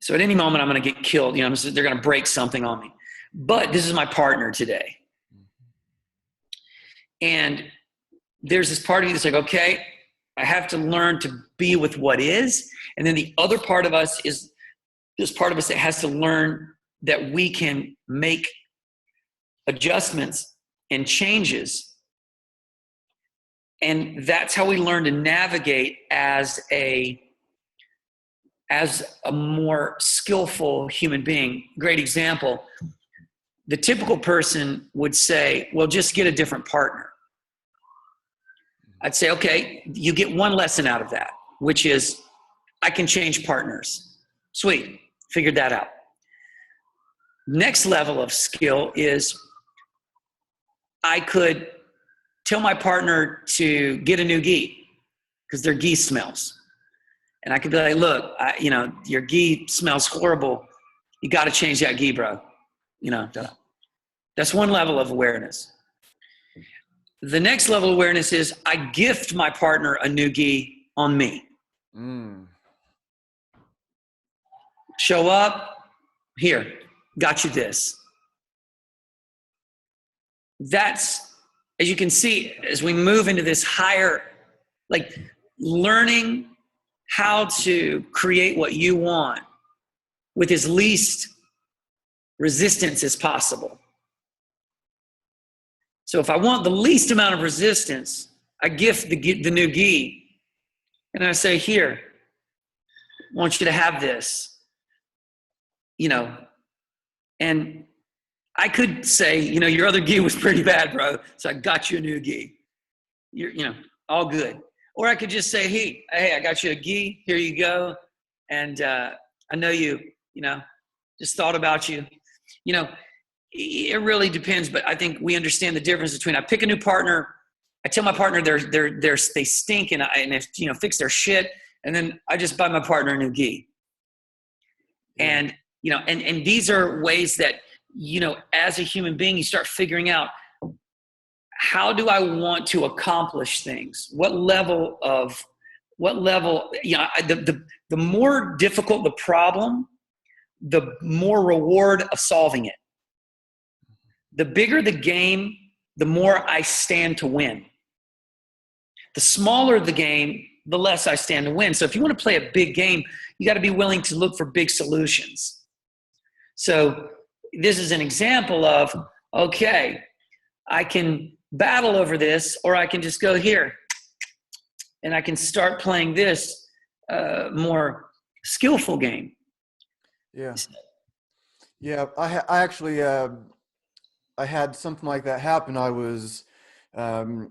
So at any moment I'm going to get killed. They're going to break something on me. But this is my partner today. And there's this part of you that's like, okay, I have to learn to be with what is. And then the other part of us is this part of us that has to learn that we can make adjustments and changes. And that's how we learn to navigate as a more skillful human being. Great example. The typical person would say, well, just get a different partner. I'd say, okay, you get one lesson out of that, which is I can change partners. Sweet, figured that out. Next level of skill is I could tell my partner to get a new gi because their gi smells. And I could be like, look, your gi smells horrible. You got to change that gi, bro. That's one level of awareness. The next level of awareness is I gift my partner a new gi on me. Show up, here, got you this. That's, as you can see, as we move into this higher, like learning how to create what you want with as least resistance as possible. So if I want the least amount of resistance, I gift the new gi. And I say, here, I want you to have this. And I could say, your other gi was pretty bad, bro. So I got you a new gi. You're, all good. Or I could just say, hey, I got you a gi. Here you go. And I know you just thought about you. It really depends, but I think we understand the difference between I pick a new partner, I tell my partner they stink and fix their shit, and then I just buy my partner a new gi. And and these are ways that as a human being you start figuring out, how do I want to accomplish things? What level, the more difficult the problem, the more reward of solving it. The bigger the game, the more I stand to win. The smaller the game, the less I stand to win. So if you want to play a big game, you got to be willing to look for big solutions. So this is an example of, okay, I can battle over this, or I can just go here and I can start playing this more skillful game. Yeah. Yeah. I actually, I had something like that happen. I was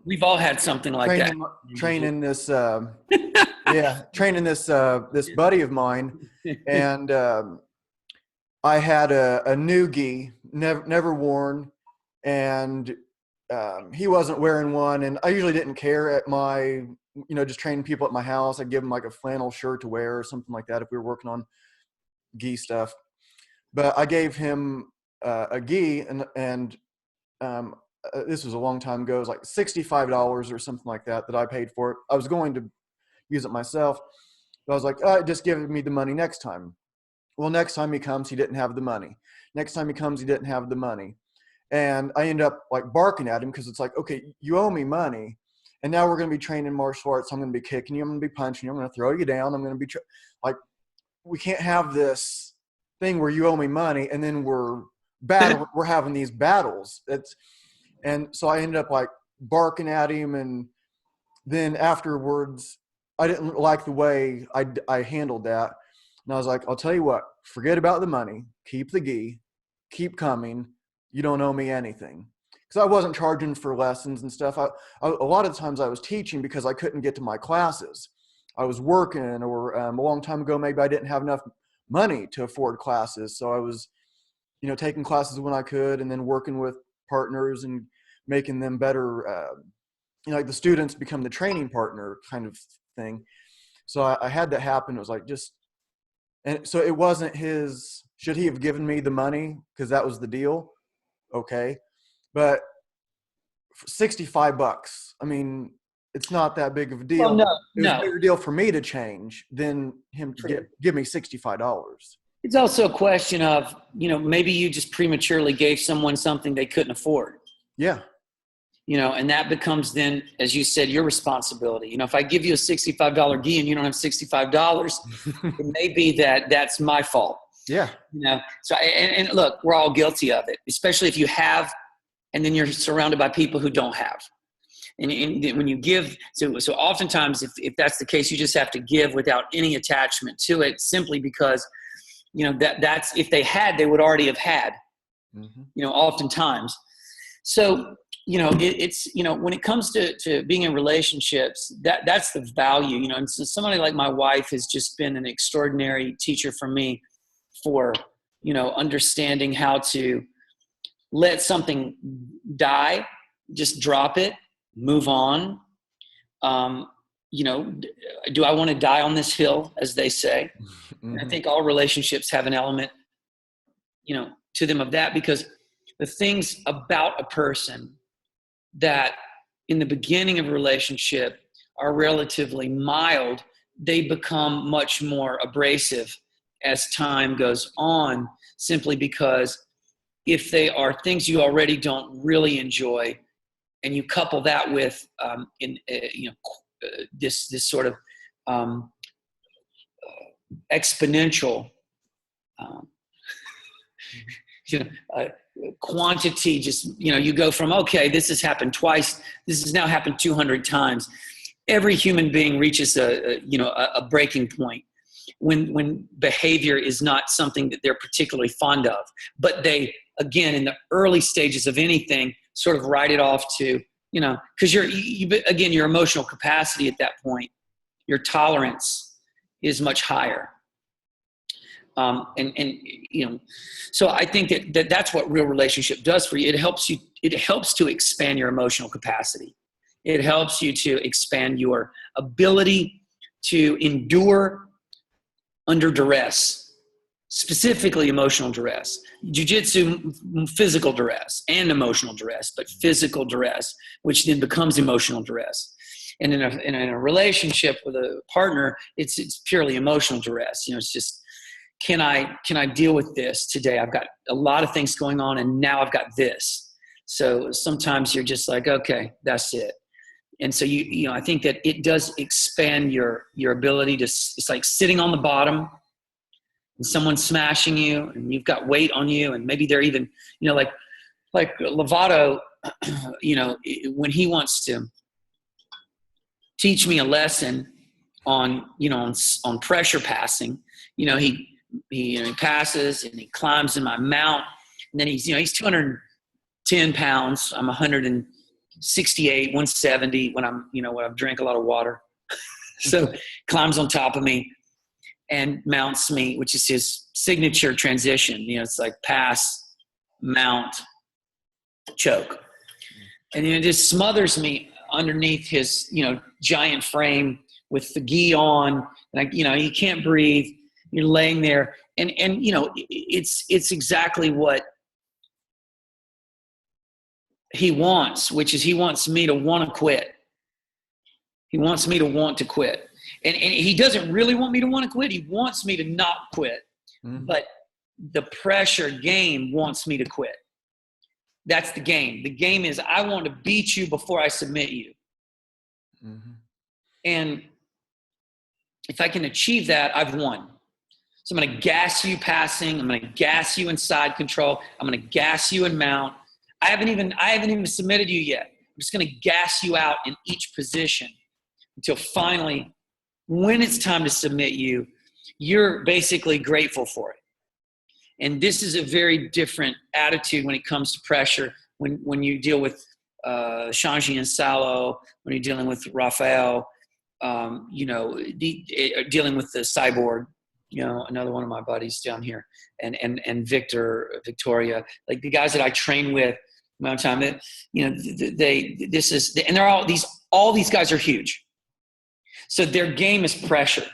we've all had something like training this this buddy of mine, and I had a new gi, never worn, and he wasn't wearing one, and I usually didn't care at my just training people at my house. I'd give them like a flannel shirt to wear or something like that if we were working on gi stuff. But I gave him a gi, and this was a long time ago. It was like $65 or something like that I paid for it. I was going to use it myself, but I was like, just give me the money next time. Well, next time he comes, he didn't have the money. Next time he comes, he didn't have the money. And I end up like barking at him because it's like, okay, you owe me money. And now we're going to be training martial arts. I'm going to be kicking you. I'm going to be punching you. I'm going to throw you down. I'm going to be like, we can't have this thing where you owe me money and then we're having these battles. And so I ended up like barking at him, and then afterwards, I didn't like the way I handled that. And I was like, I'll tell you what, forget about the money, keep the gi, keep coming. You don't owe me anything. Because I wasn't charging for lessons and stuff. A lot of times I was teaching because I couldn't get to my classes. I was working, or a long time ago, maybe I didn't have enough money to afford classes. So I was, taking classes when I could, and then working with partners and making them better. Like the students become the training partner kind of thing. So I had that happen. It was like and so it wasn't should he have given me the money? Because that was the deal. Okay. But for $65, I mean, it's not that big of a deal. Well, no, It was no. a bigger deal for me to change than him to give me $65. It's also a question of, maybe you just prematurely gave someone something they couldn't afford. Yeah. And that becomes then, as you said, your responsibility. If I give you a $65 gi and you don't have $65, it may be that's my fault. Yeah. So, and look, we're all guilty of it, especially if you have, and then you're surrounded by people who don't have. And when you give, so oftentimes if that's the case, you just have to give without any attachment to it, simply because, that's, if they had, they would already have had, oftentimes. So, it's, when it comes to being in relationships, that's the value, and so somebody like my wife has just been an extraordinary teacher for me for, understanding how to let something die, just drop it, move on. Do I want to die on this hill, as they say? And I think all relationships have an element, to them of that, because the things about a person that in the beginning of a relationship are relatively mild, they become much more abrasive as time goes on, simply because if they are things you already don't really enjoy, and you couple that with this sort of exponential quantity, just you go from, okay, this has happened twice, this has now happened 200 times. Every human being reaches a breaking point when behavior is not something that they're particularly fond of, but they, again, in the early stages of anything, sort of write it off to, because again, your emotional capacity at that point, your tolerance is much higher. So I think that's what real relationship does for you. It helps to expand your emotional capacity. It helps you to expand your ability to endure under duress, specifically emotional duress. Jiu-jitsu, physical duress and emotional duress, but physical duress, which then becomes emotional duress. And in a relationship with a partner, it's purely emotional duress. It's just, can I deal with this today? I've got a lot of things going on, and now I've got this. So sometimes you're just like, okay, that's it. And so I think that it does expand your ability to. It's like sitting on the bottom, and someone's smashing you, and you've got weight on you, and maybe they're even, like Lovato, when he wants to teach me a lesson on pressure passing, he passes and he climbs in my mount, and then he's 210 pounds. I'm 168, 170 when I've drank a lot of water. So climbs on top of me and mounts me, which is his signature transition. It's like pass, mount, choke. And it just smothers me underneath his, giant frame with the gi on, and you can't breathe. You're laying there, and it's exactly what he wants, which is he wants me to want to quit. He wants me to want to quit. And he doesn't really want me to want to quit. He wants me to not quit. Mm-hmm. But the pressure game wants me to quit. That's the game. The game is, I want to beat you before I submit you. Mm-hmm. And if I can achieve that, I've won. So I'm going to gas you passing. I'm going to gas you in side control. I'm going to gas you in mount. I haven't even submitted you yet. I'm just going to gas you out in each position until finally, when it's time to submit you, you're basically grateful for it. And this is a very different attitude when it comes to pressure. When you deal with Shayne and Salo, when you're dealing with Rafael, dealing with the Cyborg, another one of my buddies down here, and Victoria, like the guys that I train with amount of time, and they're all these guys are huge. So their game is pressure.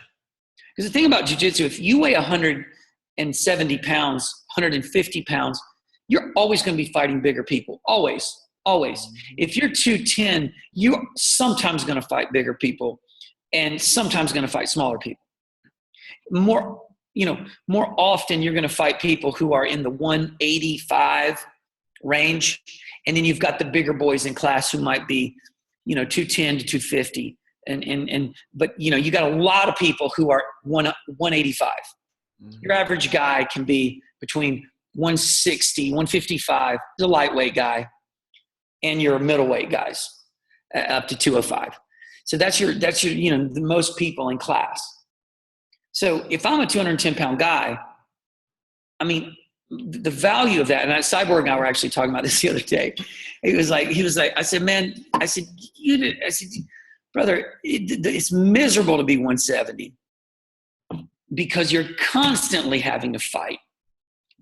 Because the thing about jiu-jitsu, if you weigh 170 pounds, 150 pounds, you're always going to be fighting bigger people. Always. If you're 210, you're sometimes going to fight bigger people and sometimes going to fight smaller people. More often you're going to fight people who are in the 185 range. And then you've got the bigger boys in class who might be, 210 to 250. But you got a lot of people who are 185. Mm-hmm. Your average guy can be between 160, 155, the lightweight guy, and your middleweight guys up to 205. So that's your the most people in class. So if I'm a 210 pound guy, I mean, the value of that, and Cyborg and I were actually talking about this the other day. He was like, I said, brother, it's miserable to be 170 because you're constantly having to fight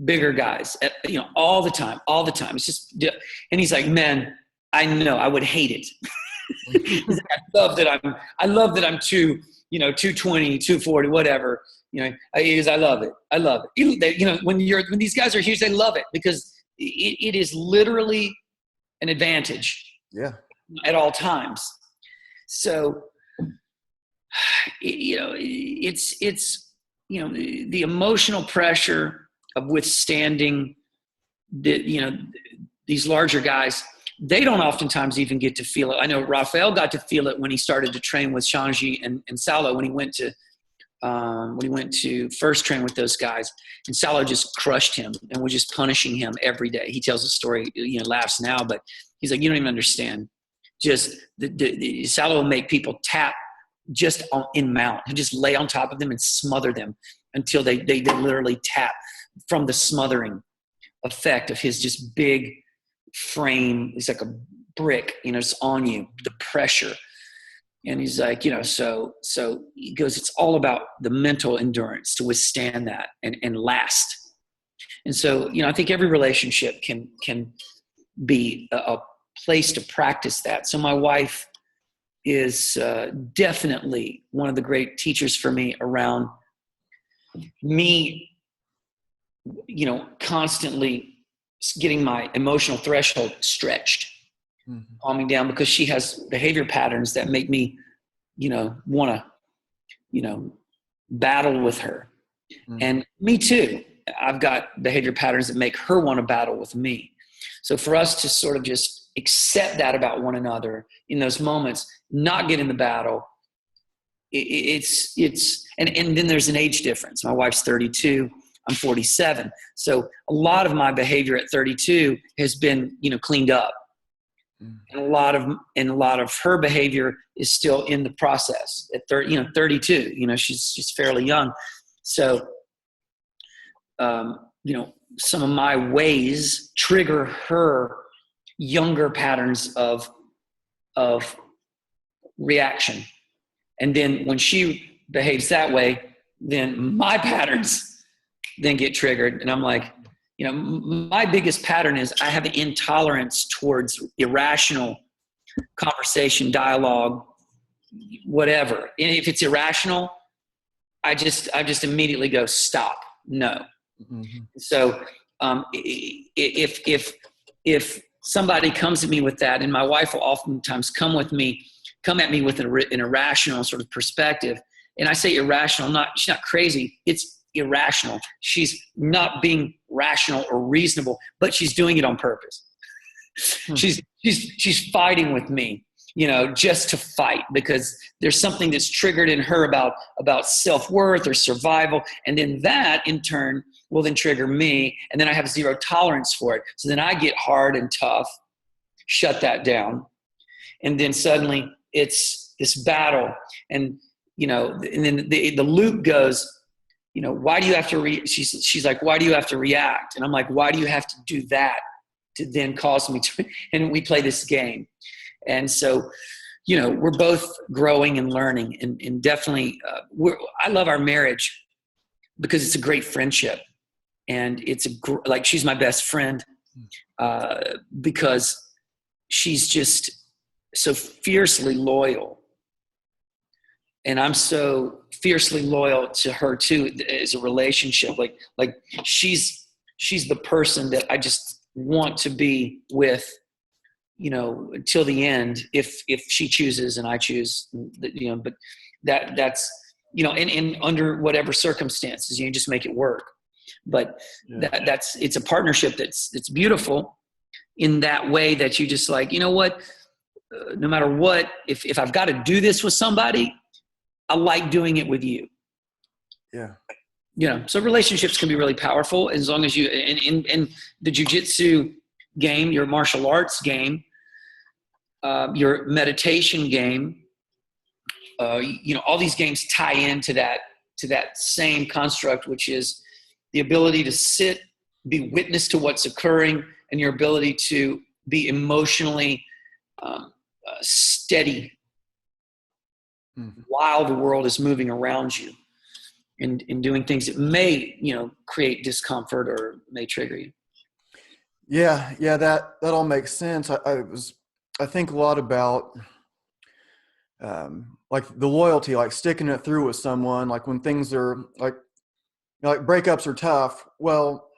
bigger guys, all the time. It's just, and he's like, man, I know, I would hate it. He's like, I love that I'm 220, 240, whatever. I love it. When these guys are huge, they love it because it is literally an advantage. Yeah. At all times. So, it's the emotional pressure of withstanding these larger guys. They don't oftentimes even get to feel it. I know Rafael got to feel it when he started to train with Shayne and Salo when he went to first train with those guys, and Salo just crushed him and was just punishing him every day. He tells the story, laughs now, but he's like, you don't even understand. Just the Salo will make people tap just in mount. He'll just lay on top of them and smother them until they literally tap from the smothering effect of his just big frame. He's like a brick, it's on you, the pressure. And he's like, so he goes, it's all about the mental endurance to withstand that and last. And so, I think every relationship can be a place to practice that. So my wife is definitely one of the great teachers for me around me, constantly getting my emotional threshold stretched, calming down, because she has behavior patterns that make me, want to, battle with her. And me too. I've got behavior patterns that make her want to battle with me. So for us to sort of just accept that about one another in those moments, not get in the battle, and then there's an age difference. My wife's 32, I'm 47. So a lot of my behavior at 32 has been, cleaned up. And a lot of her behavior is still in the process at 32, she's fairly young. So, some of my ways trigger her younger patterns of reaction. And then when she behaves that way, then my patterns then get triggered. And I'm like, my biggest pattern is I have an intolerance towards irrational conversation, dialogue, whatever. And if it's irrational, I just immediately go, stop. No. Mm-hmm. So if somebody comes at me with that, and my wife will oftentimes come at me with an irrational sort of perspective. And I say irrational, she's not crazy. It's irrational. She's not being rational or reasonable, but she's doing it on purpose. She's fighting with me, just to fight, because there's something that's triggered in her about self-worth or survival. And then that in turn will then trigger me. And then I have zero tolerance for it. So then I get hard and tough, shut that down. And then suddenly it's this battle. And, and then the loop goes, why do you have to she's like, why do you have to react? And I'm like, why do you have to do that to then cause me to, and we play this game. And so, we're both growing and learning, and definitely, I love our marriage because it's a great friendship, and it's like, she's my best friend, because she's just so fiercely loyal. And I'm so fiercely loyal to her too, as a relationship. Like she's the person that I just want to be with, until the end, if she chooses and I choose, but that's, and under whatever circumstances, you just make it work. But it's a partnership that's beautiful in that way, that you just like, what, no matter what, if I've got to do this with somebody, I like doing it with you. Yeah. So relationships can be really powerful as long as you, in the jiu-jitsu game, your martial arts game, your meditation game, all these games tie into that same construct, which is the ability to sit, be witness to what's occurring, and your ability to be emotionally steady while the world is moving around you, and doing things that may, create discomfort or may trigger you. Yeah. That all makes sense. I think a lot about, like the loyalty, like sticking it through with someone, like when things are like breakups are tough. Well,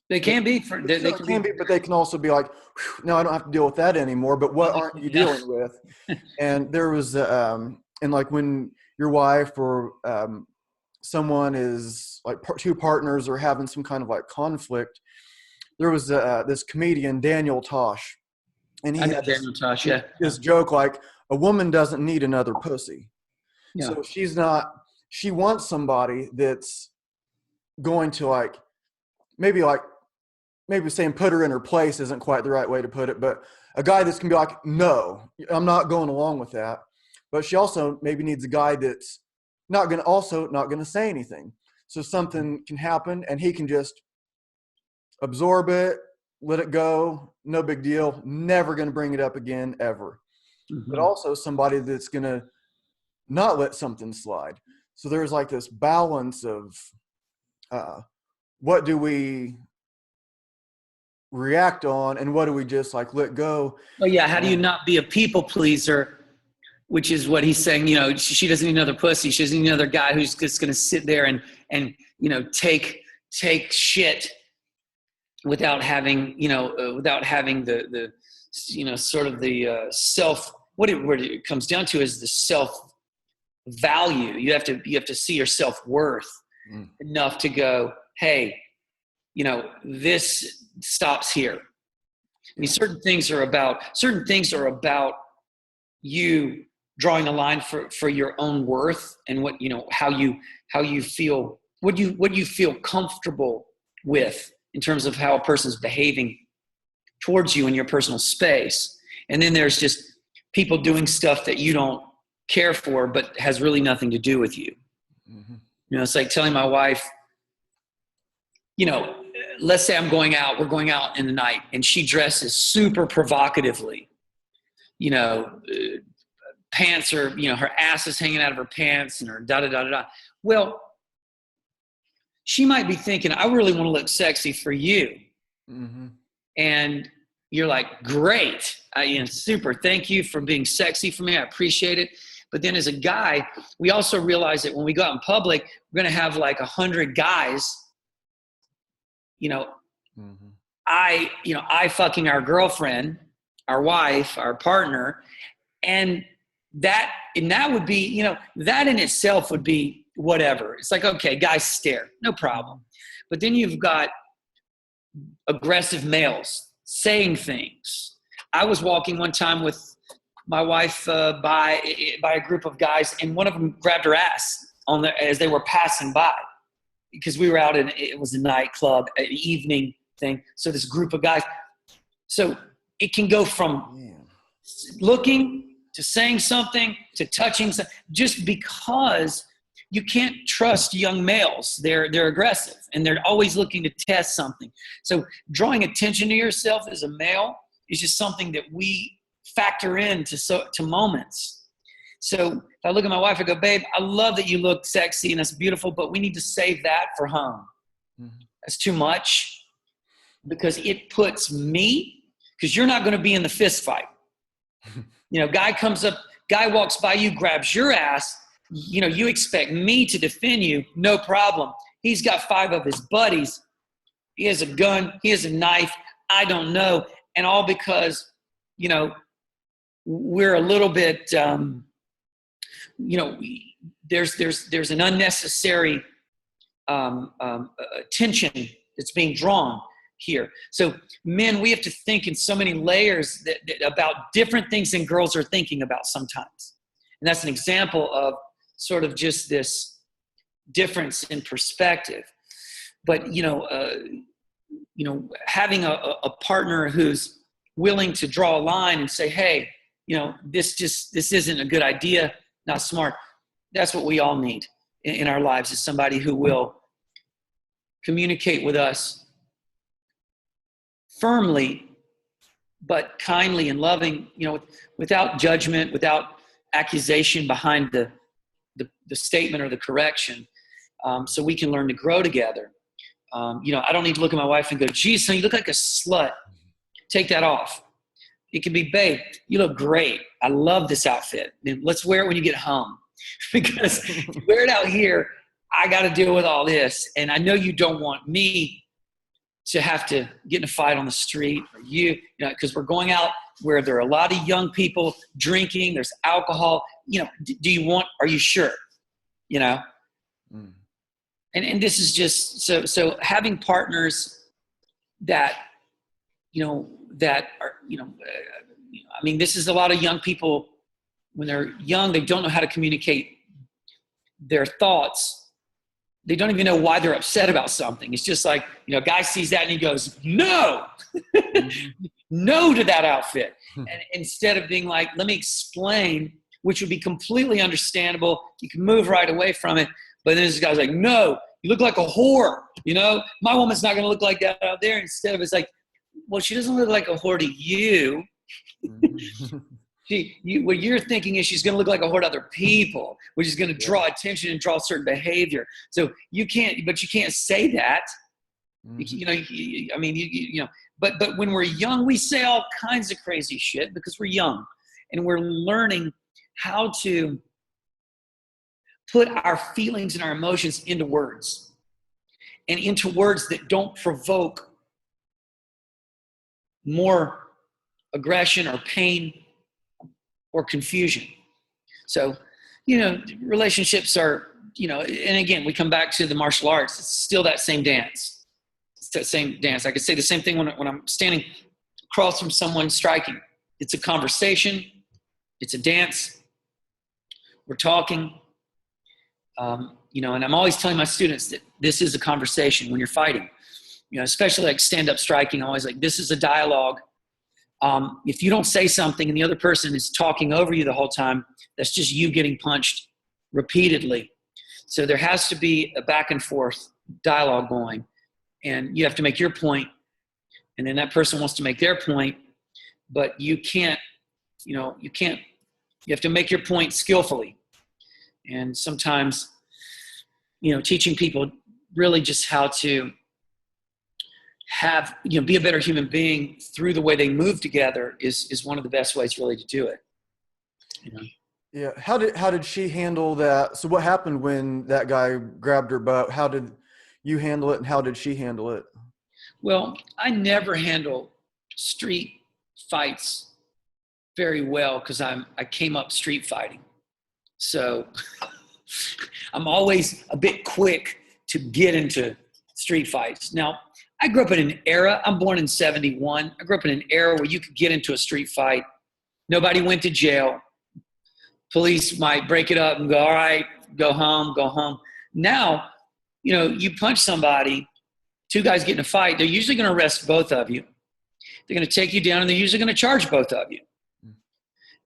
they can be, they can be, but they can also be like, no, I don't have to deal with that anymore. But what aren't you dealing with? And there was, and like when your wife or someone is like two partners are having some kind of like conflict, there was this comedian, Daniel Tosh, and he had this joke like, a woman doesn't need another pussy. Yeah. So she wants somebody that's going to like maybe saying put her in her place isn't quite the right way to put it, but a guy that's can be like, no, I'm not going along with that. But she also maybe needs a guy that's not going to say anything. So something can happen and he can just absorb it, let it go, no big deal, never going to bring it up again, ever. Mm-hmm. But also somebody that's going to not let something slide. So there's like this balance of what do we react on and what do we just like let go. Oh yeah, how do you not be a people pleaser, which is what he's saying. She doesn't need another pussy. She doesn't need another guy who's just going to sit there and take shit without having the sort of the self. What it comes down to is the self value. You have to see your self worth enough to go, hey, this stops here. I mean, certain things are about you drawing a line for your own worth and what, how you feel, what you feel comfortable with in terms of how a person's behaving towards you in your personal space. And then there's just people doing stuff that you don't care for, but has really nothing to do with you. Mm-hmm. It's like telling my wife, let's say we're going out in the night and she dresses super provocatively, pants are, her ass is hanging out of her pants and her da-da-da-da-da. Well, she might be thinking, I really want to look sexy for you. Mm-hmm. And you're like, great. Super. Thank you for being sexy for me. I appreciate it. But then as a guy, we also realize that when we go out in public, we're going to have like 100 guys, mm-hmm. I fucking our girlfriend, our wife, our partner. And that would be, that in itself would be whatever. It's like, okay, guys stare, no problem. But then you've got aggressive males saying things. I was walking one time with my wife by a group of guys, and one of them grabbed her ass as they were passing by, because we were out it was a nightclub, an evening thing. So this group of guys. So it can go from looking to saying something, to touching something, just because you can't trust young males. They're aggressive and they're always looking to test something. So drawing attention to yourself as a male is just something that we factor into to moments. So if I look at my wife, I go, babe, I love that you look sexy and that's beautiful, but we need to save that for home. Mm-hmm. That's too much because it puts me, because you're not going to be in the fist fight. Guy walks by you, grabs your ass. You expect me to defend you, no problem. He's got 5 of his buddies. He has a gun. He has a knife. I don't know. And all because, we're a little bit, there's an unnecessary tension that's being drawn here. So men, we have to think in so many layers that about different things than girls are thinking about sometimes. And that's an example of sort of just this difference in perspective. But, having a partner who's willing to draw a line and say, hey, this isn't a good idea, not smart. That's what we all need in our lives, is somebody who will communicate with us firmly, but kindly and loving, without judgment, without accusation behind the statement or the correction, so we can learn to grow together. I don't need to look at my wife and go, geez, son, you look like a slut. Take that off. It can be, babe, you look great. I love this outfit. And let's wear it when you get home. Because if you wear it out here, I got to deal with all this. And I know you don't want me to have to get in a fight on the street, or because we're going out where there are a lot of young people drinking, there's alcohol. Are you sure? And this is just so having partners that that are this is a lot of young people. When they're young, they don't know how to communicate their thoughts. They don't even know why they're upset about something. It's just like, a guy sees that and he goes, no, no to that outfit. And instead of being like, let me explain, which would be completely understandable. You can move right away from it. But then this guy's like, no, you look like a whore. My woman's not going to look like that out there. Instead of, it's like, well, she doesn't look like a whore to you. What you're thinking is she's going to look like a whore to other people, which is going to draw attention and draw certain behavior. So you can't say that. But when we're young, we say all kinds of crazy shit because we're young and we're learning how to put our feelings and our emotions into words, and into words that don't provoke more aggression or pain or confusion. So, relationships are, and again, we come back to the martial arts. It's still that same dance. It's that same dance. I could say the same thing when I'm standing across from someone striking. It's a conversation. It's a dance. We're talking. And I'm always telling my students that this is a conversation when you're fighting. Especially like stand-up striking, I'm always like, this is a dialogue. If you don't say something and the other person is talking over you the whole time, that's just you getting punched repeatedly. So there has to be a back and forth dialogue going, and you have to make your point, and then that person wants to make their point, but you have to make your point skillfully. And sometimes, teaching people really just how to be a better human being through the way they move together is one of the best ways really to do it. Yeah. How did she handle that? So what happened when that guy grabbed her butt? How did you handle it, and how did she handle it? Well, I never handle street fights very well because I came up street fighting. So I'm always a bit quick to get into street fights. Now, I grew up in an era, I'm born in 71. I grew up in an era where you could get into a street fight. Nobody went to jail. Police might break it up and go, all right, go home. Now, you punch somebody, 2 guys get in a fight, they're usually going to arrest both of you. They're going to take you down, and they're usually going to charge both of you.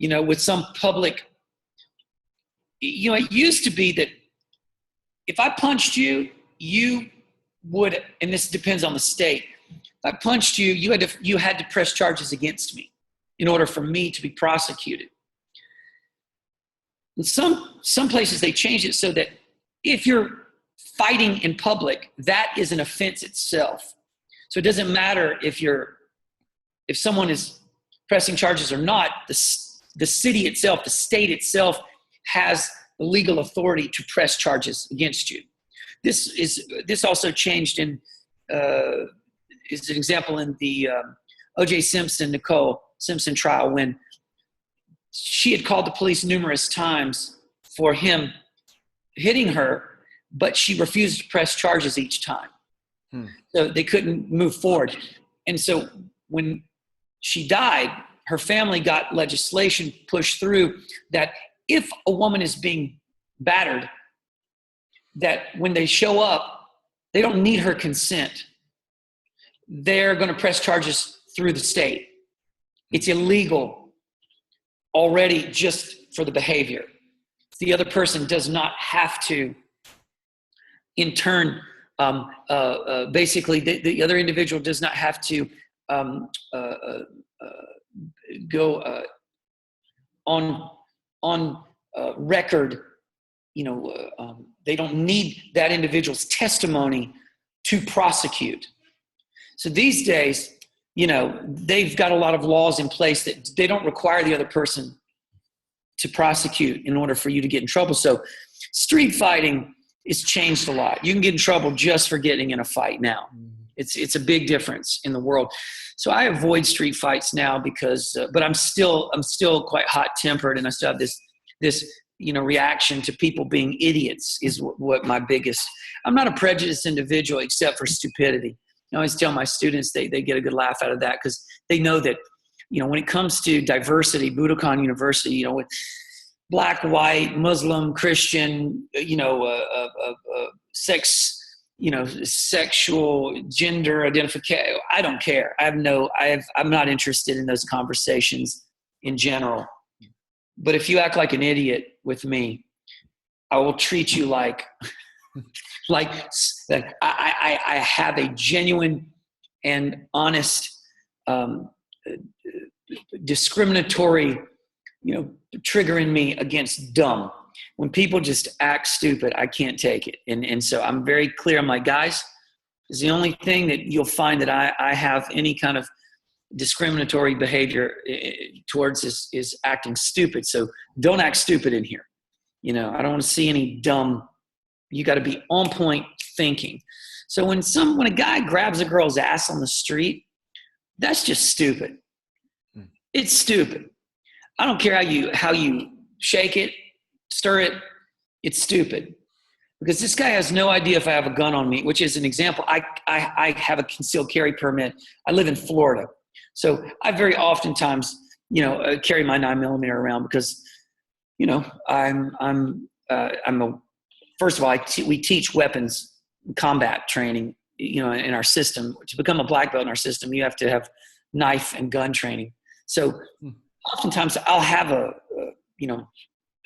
with some public, it used to be that if I punched you, you would, and this depends on the state. If I punched you, you had to press charges against me in order for me to be prosecuted. In some places they changed it so that if you're fighting in public, that is an offense itself. So it doesn't matter if someone is pressing charges or not, the city itself, the state itself has the legal authority to press charges against you. This also changed is an example in the O.J. Nicole Simpson trial, when she had called the police numerous times for him hitting her, but she refused to press charges each time. So they couldn't move forward. And so when she died, her family got legislation pushed through that if a woman is being battered, that when they show up, they don't need her consent. They're going to press charges through the state. It's illegal already just for the behavior. The other person does not have to, in turn, basically the other individual does not have to go on record. They don't need that individual's testimony to prosecute. So these days, they've got a lot of laws in place that they don't require the other person to prosecute in order for you to get in trouble. So street fighting is changed a lot. You can get in trouble just for getting in a fight now. It's a big difference in the world. So I avoid street fights now because, but I'm still quite hot tempered, and I still have this reaction to people being idiots is what my biggest. I'm not a prejudiced individual except for stupidity. I always tell my students they get a good laugh out of that because they know that, when it comes to diversity, Budokon University, with black, white, Muslim, Christian, sex, sexual, gender identification, I don't care. I'm not interested in those conversations in general. But if you act like an idiot with me, I will treat you like I have a genuine and honest, discriminatory, trigger in me against dumb. When people just act stupid, I can't take it. And so I'm very clear. I'm like, guys, this is the only thing that you'll find that I have any kind of discriminatory behavior towards is acting stupid. So don't act stupid in here. I don't want to see any dumb. You got to be on point thinking. So when a guy grabs a girl's ass on the street, that's just stupid. It's stupid. I don't care how you shake it, stir it. It's stupid. Because this guy has no idea if I have a gun on me, which is an example. I have a concealed carry permit. I live in Florida. So I very oftentimes, carry my 9mm around because, first of all, we teach weapons combat training, in our system. To become a black belt in our system, you have to have knife and gun training. So oftentimes I'll have a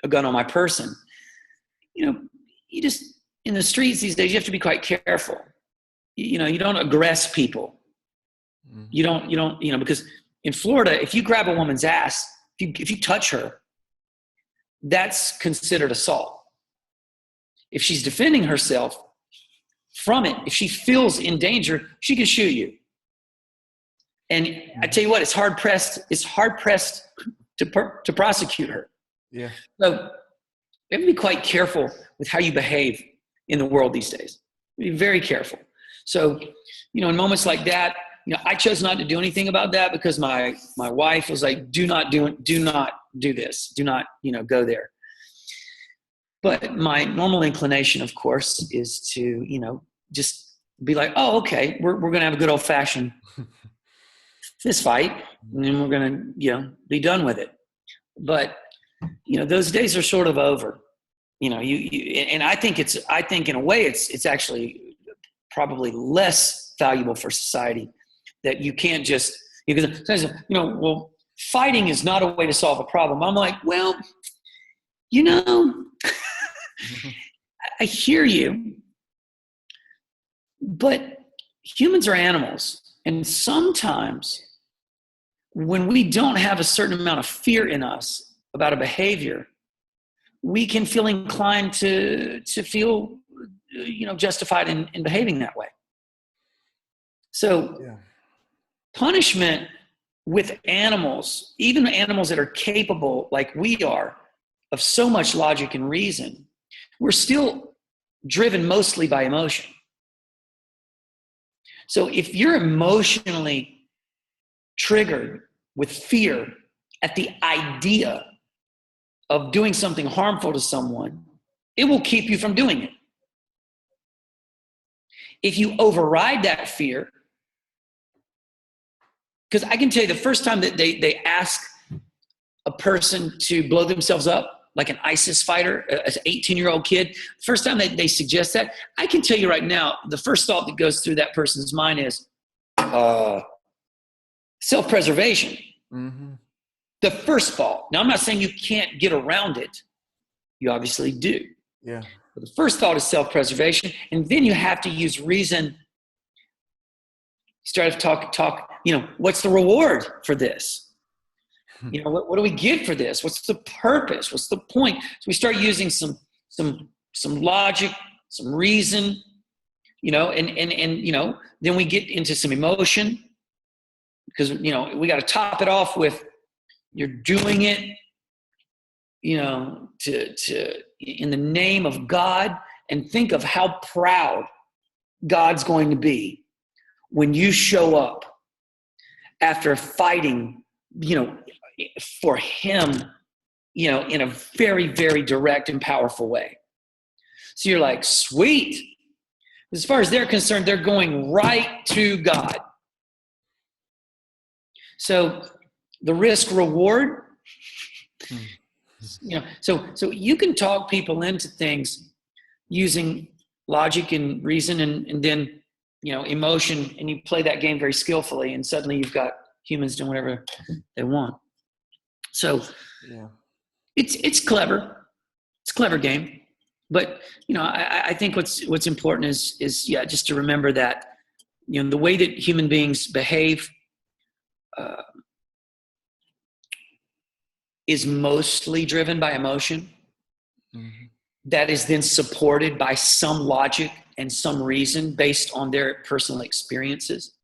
gun on my person. You just, in the streets these days, you have to be quite careful. You don't aggress people. You don't, because in Florida, if you grab a woman's ass, if you touch her, that's considered assault. If she's defending herself from it, if she feels in danger, she can shoot you. And I tell you what, it's hard pressed to prosecute her. Yeah. So you have to be quite careful with how you behave in the world these days. Be very careful. So, in moments like that, I chose not to do anything about that because my wife was like, do not do this. Do not, go there. But my normal inclination, of course, is to, just be like, oh, okay, we're going to have a good old fashioned fist fight and then we're going to, be done with it. But, those days are sort of over, and I think in a way it's actually probably less valuable for society that you can't just, because, fighting is not a way to solve a problem. I'm like, well, you know, I hear you, but humans are animals. And sometimes when we don't have a certain amount of fear in us about a behavior, we can feel inclined to feel, justified in behaving that way. So punishment with animals, even animals that are capable, like we are, of so much logic and reason, we're still driven mostly by emotion. So if you're emotionally triggered with fear at the idea of doing something harmful to someone, it will keep you from doing it. If you override that fear, because I can tell you the first time that they ask a person to blow themselves up, like an ISIS fighter, an 18-year-old kid, first time they suggest that, I can tell you right now, the first thought that goes through that person's mind is self-preservation. Mm-hmm. The first thought. Now, I'm not saying you can't get around it. You obviously do. Yeah. But the first thought is self-preservation, and then you have to use reason. Start to talk, what's the reward for this? What do we get for this? What's the purpose? What's the point? So we start using some logic, some reason, and then we get into some emotion, because, we got to top it off with, you're doing it, to in the name of God, and think of how proud God's going to be when you show up after fighting, for him, in a very, very direct and powerful way. So you're like, sweet. As far as they're concerned, they're going right to God. So the risk reward, so you can talk people into things using logic and reason and then, emotion, and you play that game very skillfully, and suddenly you've got humans doing whatever they want. So it's clever. It's a clever game. But, I think what's important is just to remember that, the way that human beings behave is mostly driven by emotion. Mm-hmm. That is then supported by some logic and some reason based on their personal experiences.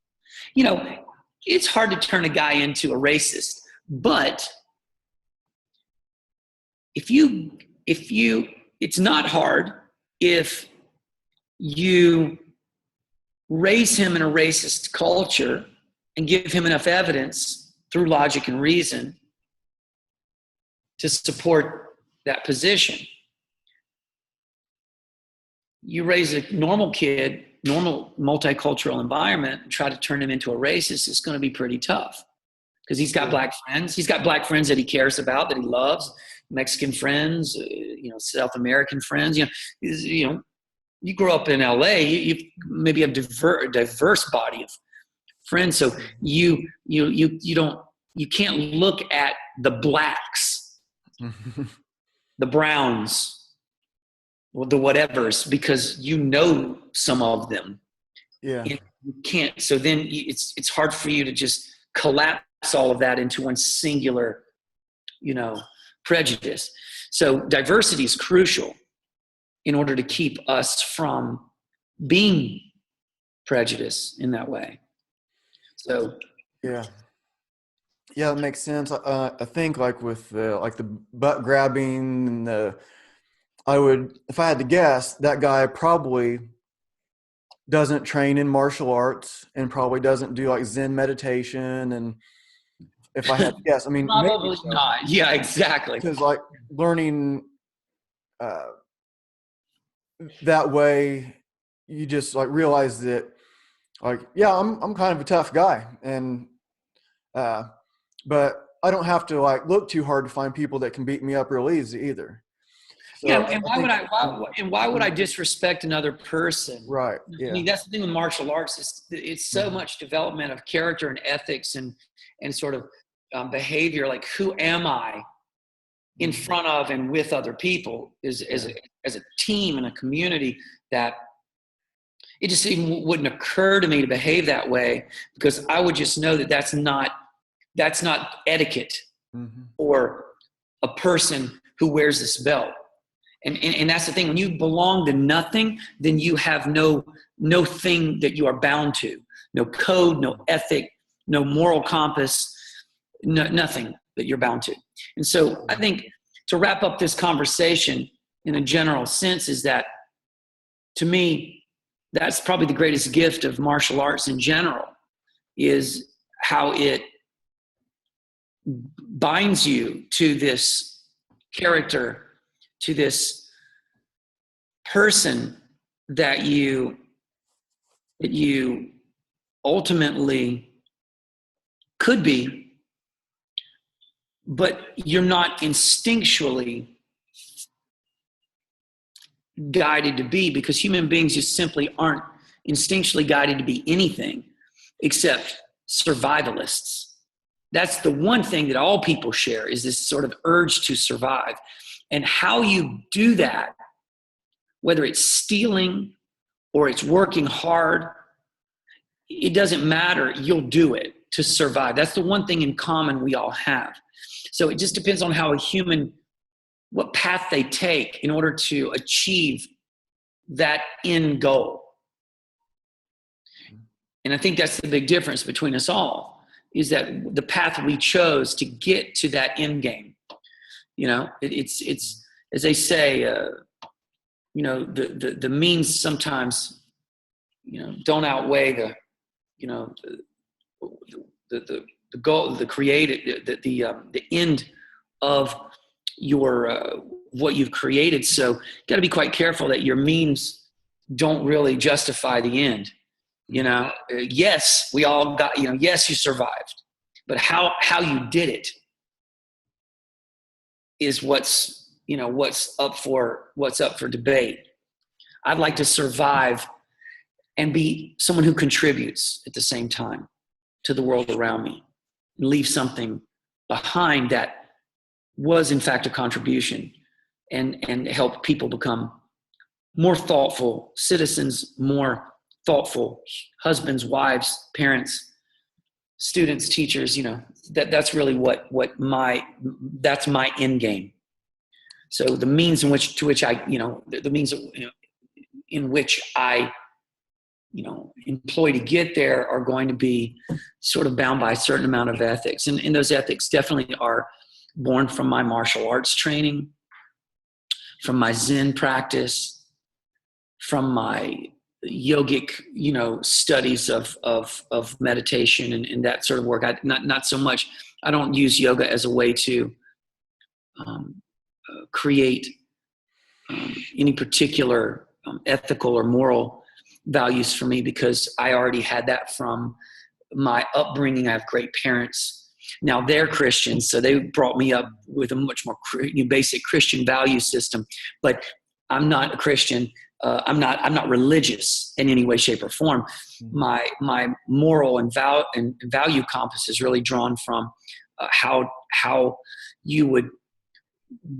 It's hard to turn a guy into a racist, but it's not hard if you raise him in a racist culture and give him enough evidence through logic and reason to support that position. You raise a normal kid, normal multicultural environment, and try to turn him into a racist, it's going to be pretty tough, because he's got black friends. He's got black friends that he cares about, that he loves, Mexican friends, South American friends. You grow up in LA, you maybe have a diverse body of friends. So you can't look at the blacks, the browns, the whatevers, because some of them. Yeah. And you can't. So then it's hard for you to just collapse all of that into one singular, prejudice. So diversity is crucial in order to keep us from being prejudiced in that way. So yeah, that makes sense. I think like with the butt grabbing and if I had to guess, that guy probably doesn't train in martial arts and probably doesn't do like Zen meditation. And if I had to guess, probably not. Yeah, exactly. Because like learning that way, you just like realize that, like, yeah, I'm kind of a tough guy, and but I don't have to like look too hard to find people that can beat me up real easy either. So and why would I disrespect another person? Right. Yeah. That's the thing with martial arts. It's so much development of character and ethics and sort of behavior, like who am I in front of and with other people as a team and a community, that it just even wouldn't occur to me to behave that way, because I would just know that that's not etiquette for a person who wears this belt. And that's the thing. When you belong to nothing, then you have no thing that you are bound to. No code, no ethic, no moral compass, nothing that you're bound to. And so I think, to wrap up this conversation in a general sense, is that, to me, that's probably the greatest gift of martial arts in general, is how it binds you to this character, to this person that you ultimately could be, but you're not instinctually guided to be, because human beings just simply aren't instinctually guided to be anything except survivalists. That's the one thing that all people share, is this sort of urge to survive. And how you do that, whether it's stealing or it's working hard, it doesn't matter. You'll do it to survive. That's the one thing in common we all have. So it just depends on how what path they take in order to achieve that end goal. And I think that's the big difference between us all, is that the path we chose to get to that end game. It's as they say, the means sometimes, don't outweigh the goal, the end of your what you've created. So you got to be quite careful that your means don't really justify the end. Yes, we all got, yes, you survived, but how you did it is what's up for debate. I'd like to survive and be someone who contributes at the same time to the world around me, and leave something behind that was in fact a contribution, and help people become more thoughtful citizens, more thoughtful husbands, wives, parents, students, teachers. That's really that's my end game. So the means in which I employ to get there are going to be sort of bound by a certain amount of ethics. And those ethics definitely are born from my martial arts training, from my Zen practice, from my yogic, studies of meditation and that sort of work. Not so much. I don't use yoga as a way to create any particular ethical or moral values for me, because I already had that from my upbringing. I have great parents. Now they're Christians, so they brought me up with a much more basic Christian value system. But I'm not a Christian. I'm not religious in any way, shape, or form. My moral and value compass is really drawn from how you would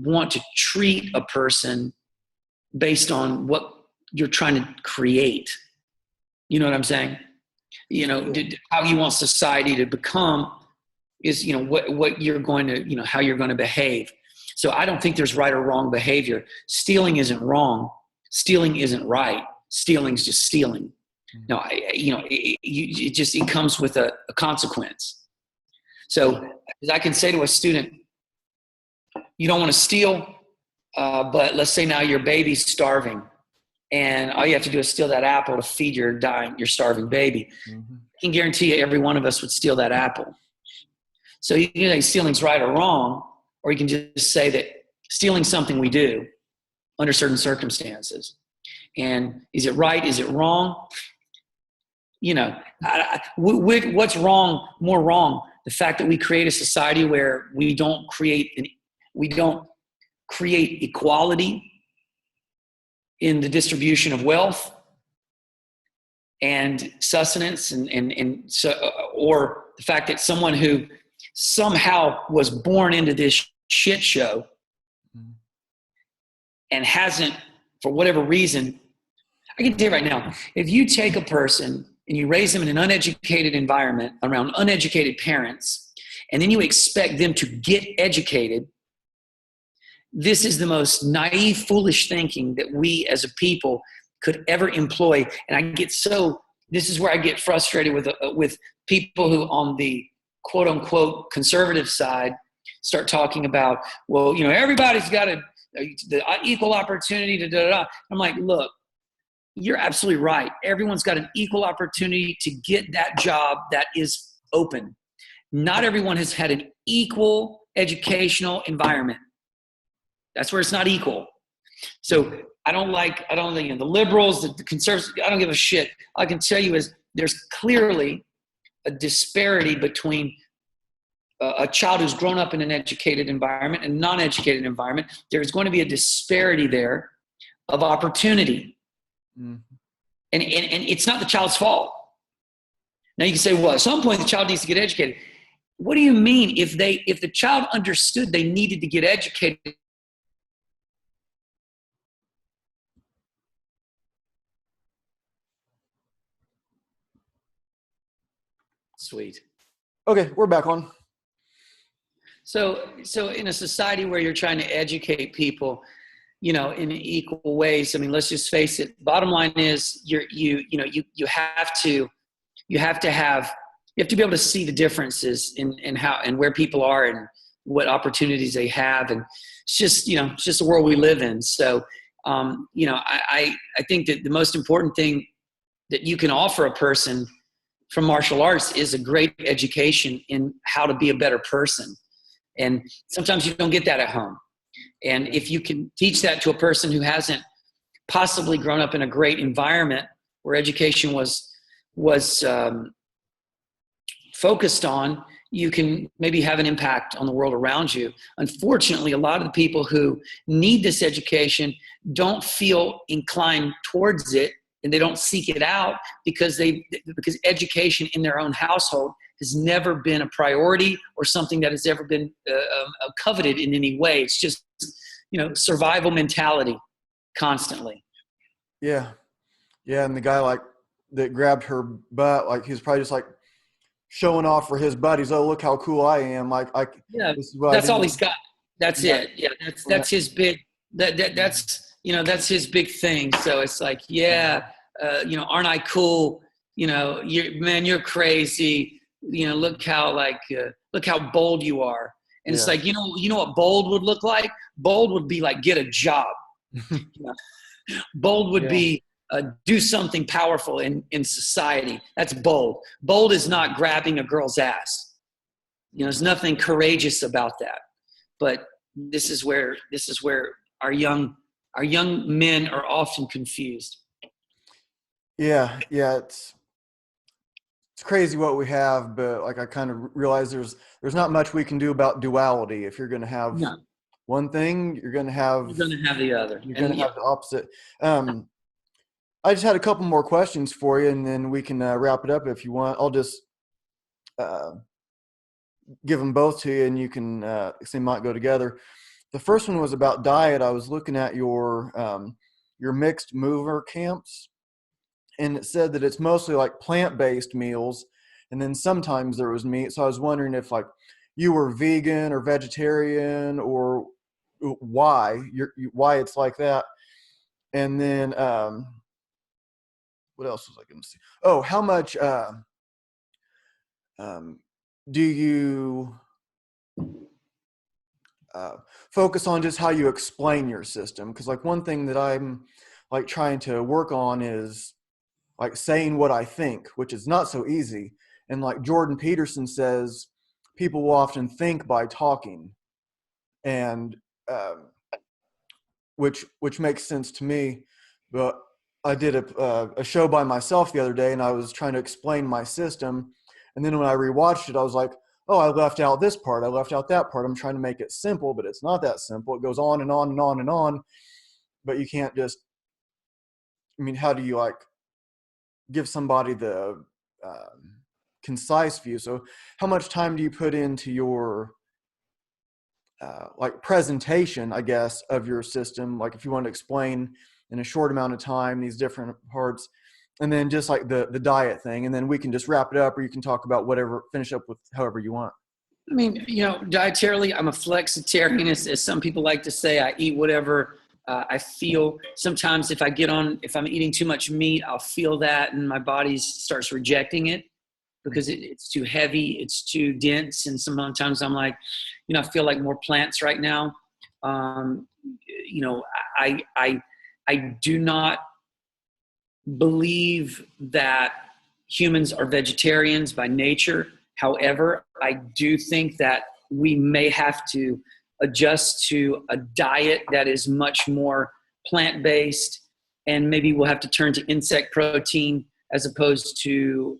want to treat a person based on what you're trying to create. You know what I'm saying? How you want society to become is, what you're going to, how you're going to behave. So I don't think there's right or wrong behavior. Stealing isn't wrong. Stealing isn't right. Stealing's just stealing. No, it comes with a consequence. So as I can say to a student, you don't want to steal, but let's say now your baby's starving, and all you have to do is steal that apple to feed your starving baby. Mm-hmm. I can guarantee you every one of us would steal that apple. So you can say stealing's right or wrong, or you can just say that stealing's something we do under certain circumstances. And is it right? Is it wrong? What's wrong, more wrong? The fact that we create a society where we don't create equality in the distribution of wealth and sustenance, and so, or the fact that someone who somehow was born into this shit show and hasn't, for whatever reason, I can tell you right now, if you take a person and you raise them in an uneducated environment around uneducated parents, and then you expect them to get educated, this is the most naive, foolish thinking that we as a people could ever employ. And this is where I get frustrated with people who on the quote unquote conservative side start talking about, well, everybody's got the equal opportunity to da-da-da. I'm like, look, you're absolutely right. Everyone's got an equal opportunity to get that job that is open. Not everyone has had an equal educational environment. That's where it's not equal. So I don't think the liberals, the conservatives, I don't give a shit. All I can tell you is there's clearly a disparity between a child who's grown up in an educated environment and non-educated environment. There's going to be a disparity there of opportunity. Mm-hmm. And it's not the child's fault. Now you can say, well, at some point the child needs to get educated. What do you mean? If the child understood they needed to get educated, sweet. Okay, we're back on. So in a society where you're trying to educate people, in equal ways, I mean, let's just face it. Bottom line is you have to be able to see the differences in how and where people are and what opportunities they have. And it's just the world we live in. So, I think that the most important thing that you can offer a person from martial arts is a great education in how to be a better person. And sometimes you don't get that at home. And if you can teach that to a person who hasn't possibly grown up in a great environment where education was focused on, you can maybe have an impact on the world around you. Unfortunately, a lot of the people who need this education don't feel inclined towards it, and they don't seek it out because education in their own household has never been a priority or something that has ever been coveted in any way. It's just, survival mentality constantly. Yeah. Yeah. And the guy that grabbed her butt, he's probably just showing off for his buddies. Oh, look how cool I am. That's all he's got. That's it. Yeah. That's his big, that's his big thing. So it's like, aren't I cool? You're crazy. Look how bold you are. And it's like, what bold would look like? Bold would be like, get a job. Bold would be do something powerful in society. That's bold. Bold is not grabbing a girl's ass. There's nothing courageous about that. But this is where our young men are often confused. Yeah. It's crazy what we have, but I kind of realize there's not much we can do about duality. If you're going to have one thing, you're going to have the other. You're going to have the opposite. I just had a couple more questions for you, and then we can wrap it up if you want. I'll just give them both to you, and you can they might go together. The first one was about diet. I was looking at your mixed mover camps, and it said that it's mostly plant-based meals, and then sometimes there was meat. So I was wondering if you were vegan or vegetarian, or why it's like that. And then what else was I going to say? Oh, how much do you focus on just how you explain your system? Because one thing that I'm trying to work on is saying what I think, which is not so easy. And Jordan Peterson says, people will often think by talking, and which makes sense to me. But I did a show by myself the other day, and I was trying to explain my system. And then when I rewatched it, I was like, oh, I left out this part. I left out that part. I'm trying to make it simple, but it's not that simple. It goes on and on and on and on. But you can't just, how do you give somebody the concise view. So how much time do you put into your like presentation, I guess, of your system? Like if you want to explain in a short amount of time these different parts, and then just like the diet thing, and then we can just wrap it up, or you can talk about whatever, finish up with however you want. I mean, dietarily, I'm a flexitarian, as some people like to say. I eat whatever I feel. Sometimes if I'm eating too much meat, I'll feel that, and my body starts rejecting it because it's too heavy, it's too dense, and sometimes I'm like, I feel like more plants right now. I do not believe that humans are vegetarians by nature. However, I do think that we may have to adjust to a diet that is much more plant-based, and maybe we'll have to turn to insect protein as opposed to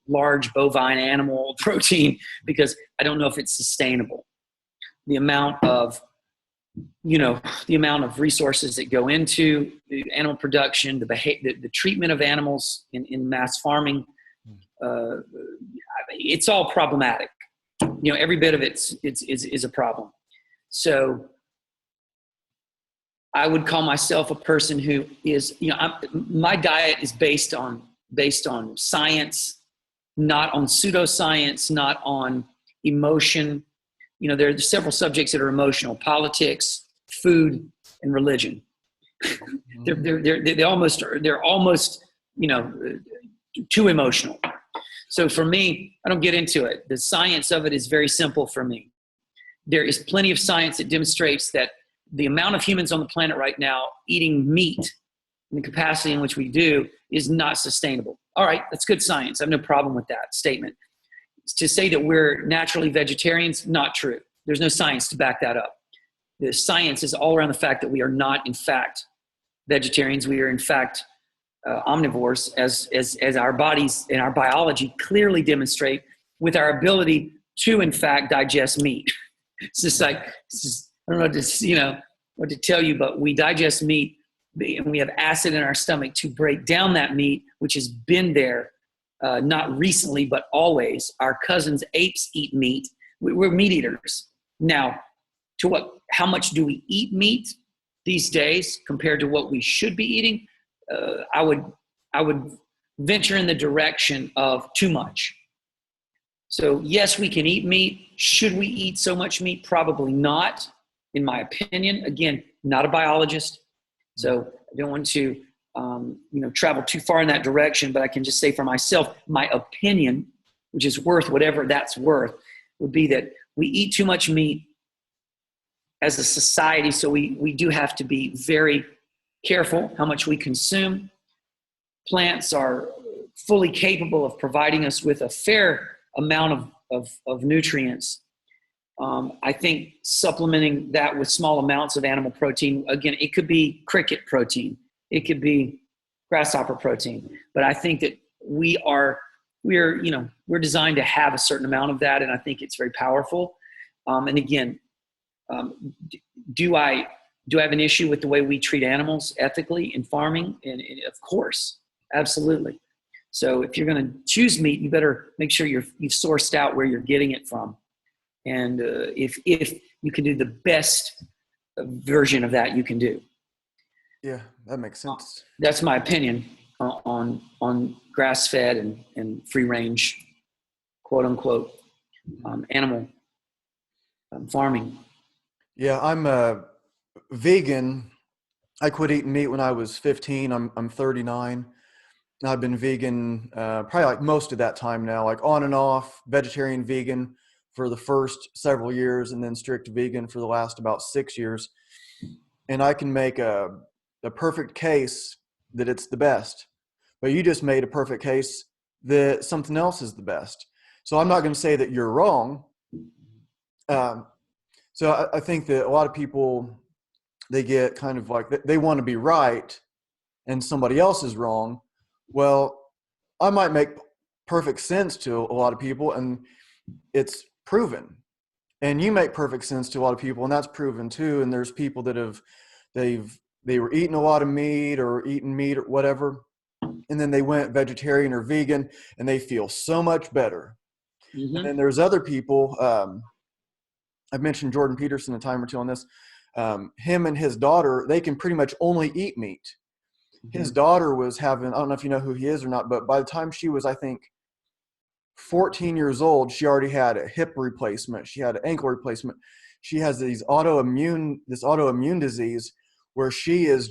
large bovine animal protein, because I don't know if it's sustainable. The amount of resources that go into the animal production, the treatment of animals in mass farming, it's all problematic. Every bit of it is a problem. So I would call myself a person who is, my diet is based on science, not on pseudoscience, not on emotion. There are several subjects that are emotional: politics, food, and religion. They're almost too emotional. So for me, I don't get into it. The science of it is very simple for me. There is plenty of science that demonstrates that the amount of humans on the planet right now eating meat in the capacity in which we do is not sustainable. All right, that's good science. I have no problem with that statement. To say that we're naturally vegetarians, not true. There's no science to back that up. The science is all around the fact that we are not, in fact, vegetarians. We are, in fact, omnivores, as our bodies and our biology clearly demonstrate, with our ability to, in fact, digest meat. It's just like, I don't know what to tell you, but we digest meat, and we have acid in our stomach to break down that meat, which has been there, not recently, but always. Our cousins apes eat meat. We're meat eaters. Now, how much do we eat meat these days compared to what we should be eating? I would venture in the direction of too much. So yes, we can eat meat. Should we eat so much meat? Probably not, in my opinion. Again, not a biologist, so I don't want to travel too far in that direction, but I can just say for myself, my opinion, which is worth whatever that's worth, would be that we eat too much meat as a society, so we do have to be very careful how much we consume. Plants are fully capable of providing us with a fair amount of nutrients. I think supplementing that with small amounts of animal protein, again, it could be cricket protein, it could be grasshopper protein, but I think that we're designed to have a certain amount of that, and I think it's very powerful. And again, do I have an issue with the way we treat animals ethically in farming? And of course, absolutely. So if you're going to choose meat, you better make sure you've sourced out where you're getting it from. And if you can do the best version of that, you can do. Yeah, that makes sense. That's my opinion on grass-fed and free-range, quote-unquote, animal farming. Yeah, I'm a vegan. I quit eating meat when I was 15. I'm 39. I've been vegan probably like most of that time now, like on and off, vegetarian, vegan for the first several years, and then strict vegan for the last about 6 years. And I can make a perfect case that it's the best, but you just made a perfect case that something else is the best. So I'm not going to say that you're wrong. So I think that a lot of people, they get kind of like, they want to be right and somebody else is wrong. Well, I might make perfect sense to a lot of people, and it's proven. And you make perfect sense to a lot of people, and that's proven too. And there's people that they were eating a lot of meat or eating meat or whatever, and then they went vegetarian or vegan, and they feel so much better. Mm-hmm. And then there's other people. I've mentioned Jordan Peterson a time or two on this. Him and his daughter, they can pretty much only eat meat. Mm-hmm. His daughter was having, I don't know if you know who he is or not, but by the time she was, I think, 14 years old, she already had a hip replacement. She had an ankle replacement. She has this autoimmune disease where she has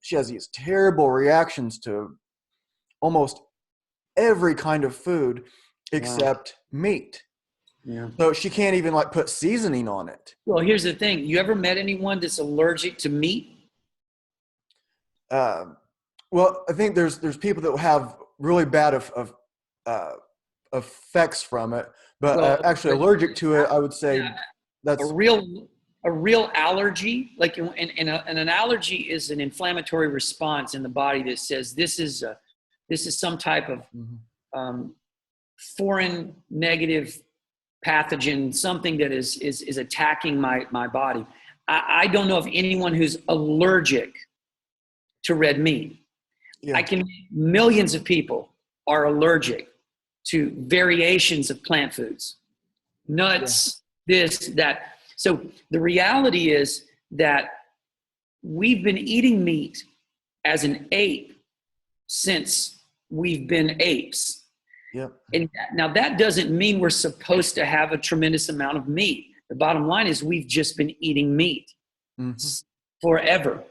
these terrible reactions to almost every kind of food except meat. Yeah. So she can't even like put seasoning on it. Well, here's the thing. You ever met anyone that's allergic to meat? Well, I think there's people that have really bad effects from it, but actually allergic to it, I would say that's a real allergy. Like, and an allergy is an inflammatory response in the body that says this is some type of foreign negative pathogen, something that is attacking my body. I don't know of anyone who's allergic to red meat. Yeah. Millions of people are allergic to variations of plant foods, nuts, this, that. So the reality is that we've been eating meat as an ape since we've been apes. Yep. And now that doesn't mean we're supposed to have a tremendous amount of meat. The bottom line is we've just been eating meat forever.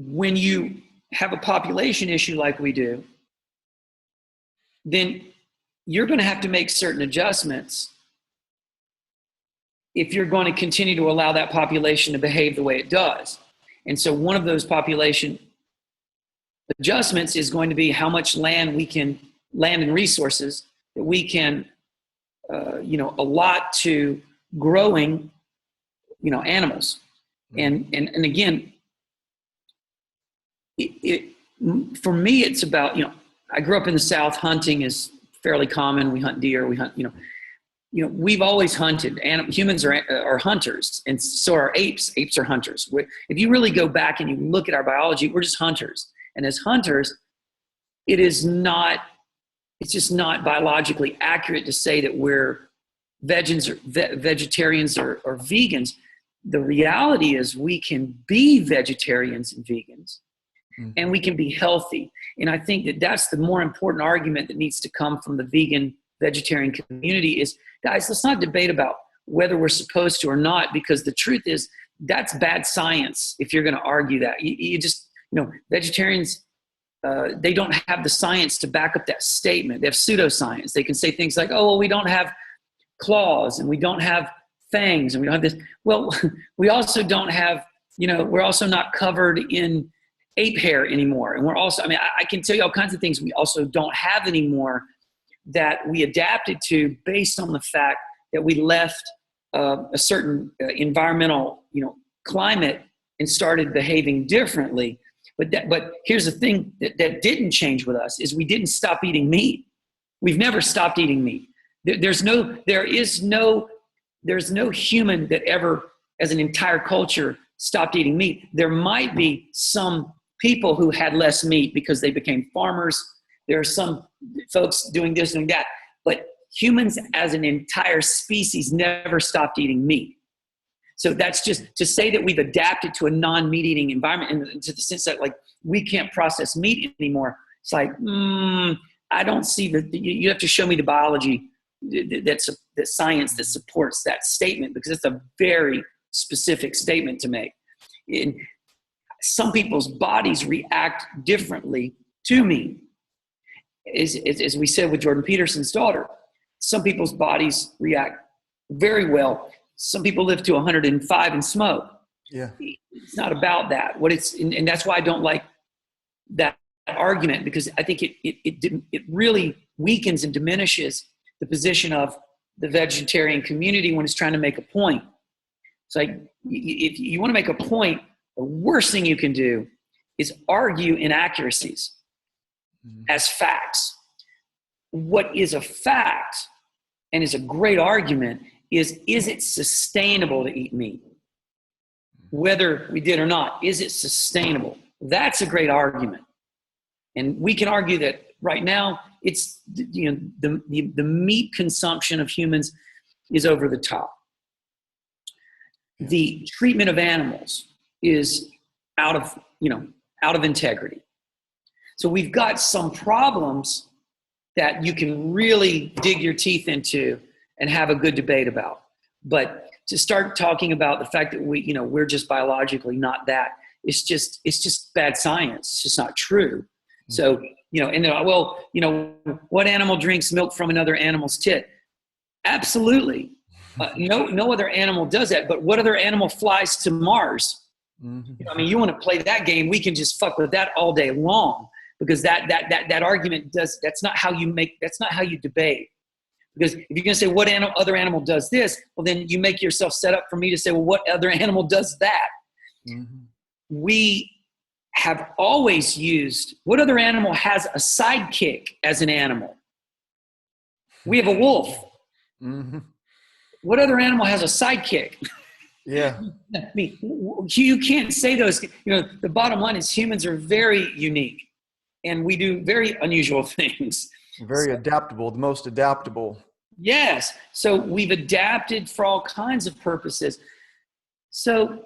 When you have a population issue like we do, then you're going to have to make certain adjustments if you're going to continue to allow that population to behave the way it does. And so one of those population adjustments is going to be how much land and resources that we can, allot to growing, animals. And again, for me, it's about, I grew up in the South. Hunting is fairly common. We hunt deer. We hunt, we've always hunted. Humans are hunters, and so are apes. Apes are hunters. If you really go back and you look at our biology, we're just hunters. And as hunters, it's just not biologically accurate to say that we're vegetarians or vegans. The reality is we can be vegetarians and vegans, and we can be healthy. And I think that that's the more important argument that needs to come from the vegan vegetarian community is, guys, let's not debate about whether we're supposed to or not, because the truth is that's bad science. If you're going to argue that, you just, vegetarians, they don't have the science to back up that statement. They have pseudoscience. They can say things like, oh, well, we don't have claws and we don't have fangs and we don't have this. Well, we also don't have, we're also not covered in ape hair anymore. And we're also, I can tell you all kinds of things we also don't have anymore that we adapted to based on the fact that we left a certain environmental, climate and started behaving differently. But here's the thing that didn't change with us is we didn't stop eating meat. We've never stopped eating meat. There's no human that ever, as an entire culture, stopped eating meat. There might be some people who had less meat because they became farmers. There are some folks doing this and that, but humans as an entire species never stopped eating meat. So that's just to say that we've adapted to a non-meat eating environment, and to the sense that like we can't process meat anymore. It's like, I don't see you have to show me the biology, the science that supports that statement, because it's a very specific statement to make. And some people's bodies react differently to meat. As we said with Jordan Peterson's daughter, some people's bodies react very well. Some people live to 105 and smoke. Yeah, it's not about that. And that's why I don't like that argument, because I think it really weakens and diminishes the position of the vegetarian community when it's trying to make a point. It's like, if you want to make a point, the worst thing you can do is argue inaccuracies as facts. What is a fact and is a great argument is it sustainable to eat meat? Whether we did or not, is it sustainable? That's a great argument. And we can argue that right now it's, the meat consumption of humans is over the top. The treatment of animals is out of integrity. So we've got some problems that you can really dig your teeth into and have a good debate about. But to start talking about the fact that we're just biologically not that, it's just bad science. It's just not true. So, and they're like, well, what animal drinks milk from another animal's tit? Absolutely. No other animal does that, but what other animal flies to Mars? Mm-hmm. You want to play that game, we can just fuck with that all day long, because that argument that's not how you debate. Because if you're going to say what other animal does this, well, then you make yourself set up for me to say, well, what other animal does that? Mm-hmm. We have always used, what other animal has a sidekick as an animal? We have a wolf. Mm-hmm. What other animal has a sidekick? Yeah. You can't say those. The bottom line is humans are very unique, and we do very unusual things. Very adaptable, the most adaptable. Yes. So we've adapted for all kinds of purposes. So,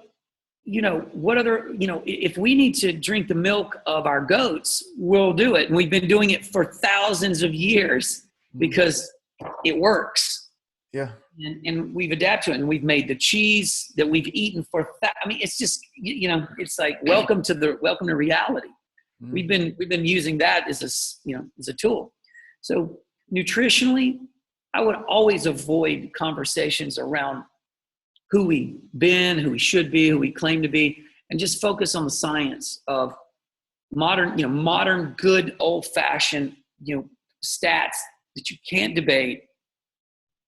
what other, if we need to drink the milk of our goats, we'll do it. And we've been doing it for thousands of years because it works. Yeah. And we've adapted to it, and we've made the cheese that we've eaten for. It's just, it's like welcome to reality. We've been using that as a tool. So nutritionally, I would always avoid conversations around who we've been, who we should be, who we claim to be, and just focus on the science of modern, good old-fashioned, stats that you can't debate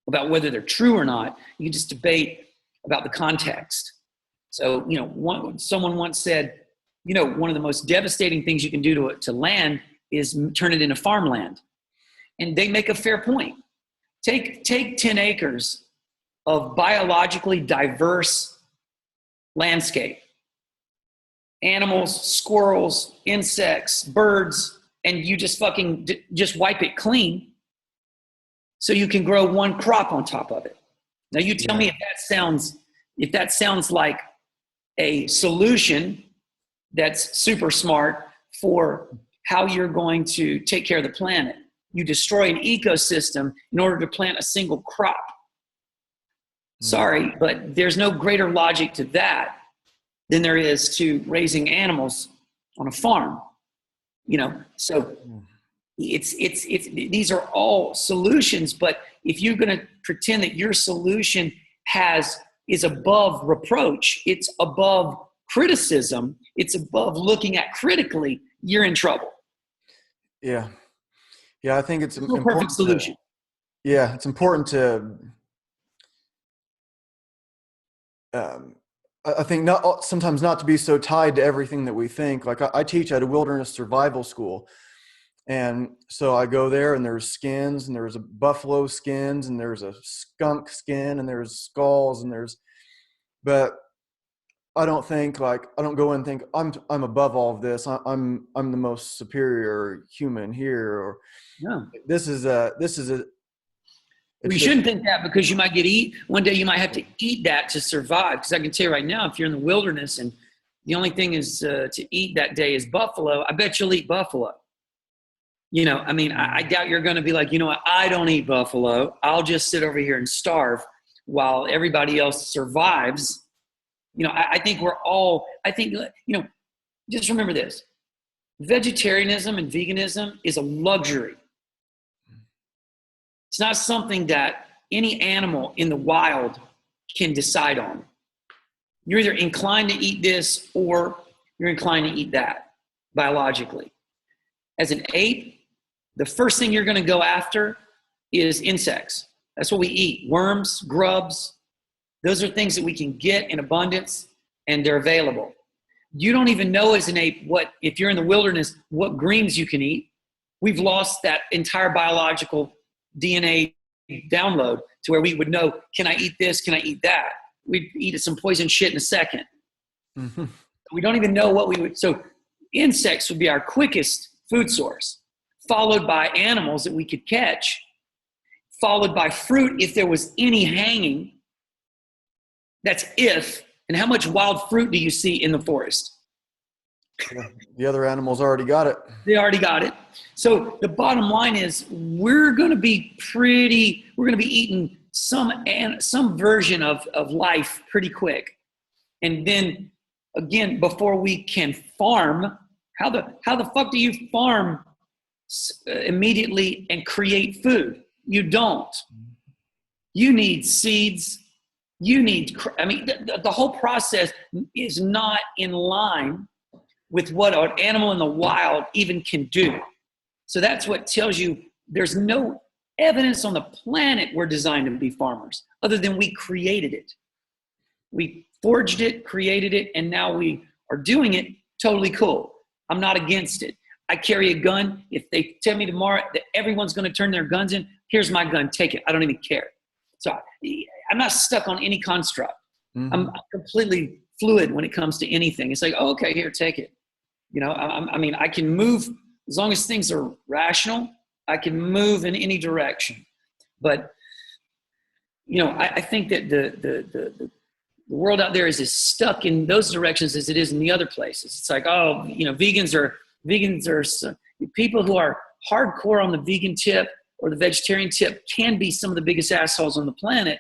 about whether they're true or not. You can just debate about the context. So, someone once said, one of the most devastating things you can do to land is turn it into farmland. And they make a fair point. Take 10 acres of biologically diverse landscape. Animals, squirrels, insects, birds, and you just just wipe it clean so you can grow one crop on top of it. Now you tell me if that sounds like a solution that's super smart for how you're going to take care of the planet. You destroy an ecosystem in order to plant a single crop. Sorry, but there's no greater logic to that than there is to raising animals on a farm. So it's these are all solutions, but if you're going to pretend that your solution is above reproach, it's above criticism, it's above looking at critically, you're in trouble. Yeah. I think it's no perfect solution. It's important to. I think sometimes not to be so tied to everything that we think. Like I teach at a wilderness survival school, and so I go there, and there's skins, and there's a buffalo skins, and there's a skunk skin, and there's skulls, but I don't go in and think I'm above all of this. I'm the most superior human here, or this is a. You shouldn't think that, because you might one day you might have to eat that to survive. Because I can tell you right now, if you're in the wilderness and the only thing is to eat that day is buffalo, I bet you'll eat buffalo. I doubt you're going to be like, what, I don't eat buffalo. I'll just sit over here and starve while everybody else survives. I think just remember this. Vegetarianism and veganism is a luxury. It's not something that any animal in the wild can decide on. You're either inclined to eat this or you're inclined to eat that biologically. As an ape, the first thing you're going to go after is insects. That's what we eat. Worms, grubs. Those are things that we can get in abundance, and they're available. You don't even know as an ape if you're in the wilderness, what greens you can eat. We've lost that entire biological DNA download to where we would know, can I eat this? Can I eat that? We'd eat some poison shit in a second. Mm-hmm. We don't even know what we would. So insects would be our quickest food source, followed by animals that we could catch, followed by fruit if there was any hanging. That's if. And how much wild fruit do you see in the forest? Yeah, the other animals already got it. They already got it. So the bottom line is we're going to be eating some version of life pretty quick. And then again, before we can farm, how the fuck do you farm immediately and create food? You don't. You need seeds. You need, the whole process is not in line with what an animal in the wild even can do. So that's what tells you there's no evidence on the planet we're designed to be farmers, other than we created it. We forged it, created it, and now we are doing it. Totally cool. I'm not against it. I carry a gun. If they tell me tomorrow that everyone's going to turn their guns in, here's my gun, take it. I don't even care. So I'm not stuck on any construct. Mm-hmm. I'm completely fluid when it comes to anything. It's like, oh, okay, here, take it. I can move as long as things are rational. I can move in any direction. But, I think that the world out there is as stuck in those directions as it is in the other places. It's like, oh, vegans are people who are hardcore on the vegan tip or the vegetarian tip can be some of the biggest assholes on the planet,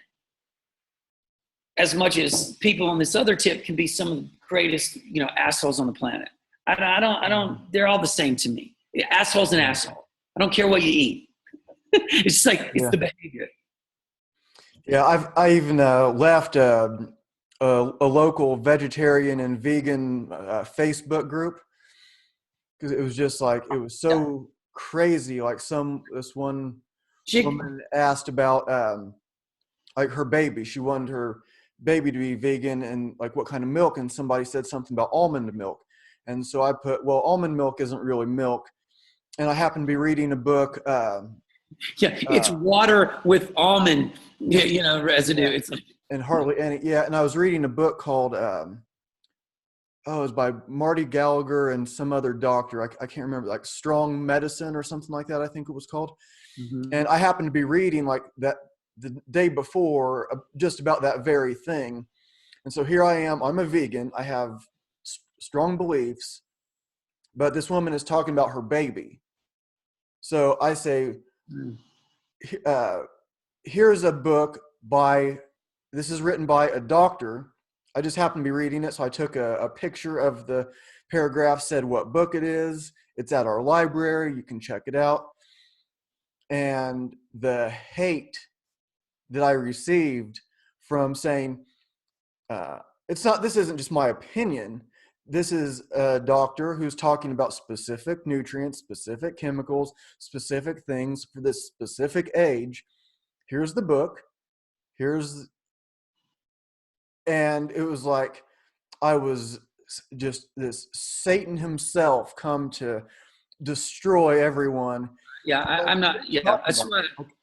as much as people on this other tip can be some of the greatest, assholes on the planet. I don't, they're all the same to me. Asshole's an asshole. I don't care what you eat. It's just like, it's the behavior. Yeah. I even left a local vegetarian and vegan Facebook group, because it was just like, it was so crazy. Like this one woman asked about like her baby. She wanted her baby to be vegan and like what kind of milk, and somebody said something about almond milk. And so I put, well, almond milk isn't really milk. And I happened to be reading a book. It's water with almond, residue. Yeah. It's like, and hardly any. Yeah. And I was reading a book called, it was by Marty Gallagher and some other doctor. I can't remember, like Strong Medicine or something like that, I think it was called. Mm-hmm. And I happened to be reading like that the day before just about that very thing. And so here I am, I'm a vegan. I have strong beliefs, but this woman is talking about her baby. So I say, here's a book this is written by a doctor. I just happened to be reading it. So I took a picture of the paragraph, said what book it is. It's at our library. You can check it out. And the hate that I received from saying, this isn't just my opinion. This is a doctor who's talking about specific nutrients, specific chemicals, specific things for this specific age. Here's the book. And it was like, I was just this Satan himself come to destroy everyone. Yeah, I'm not. Yeah,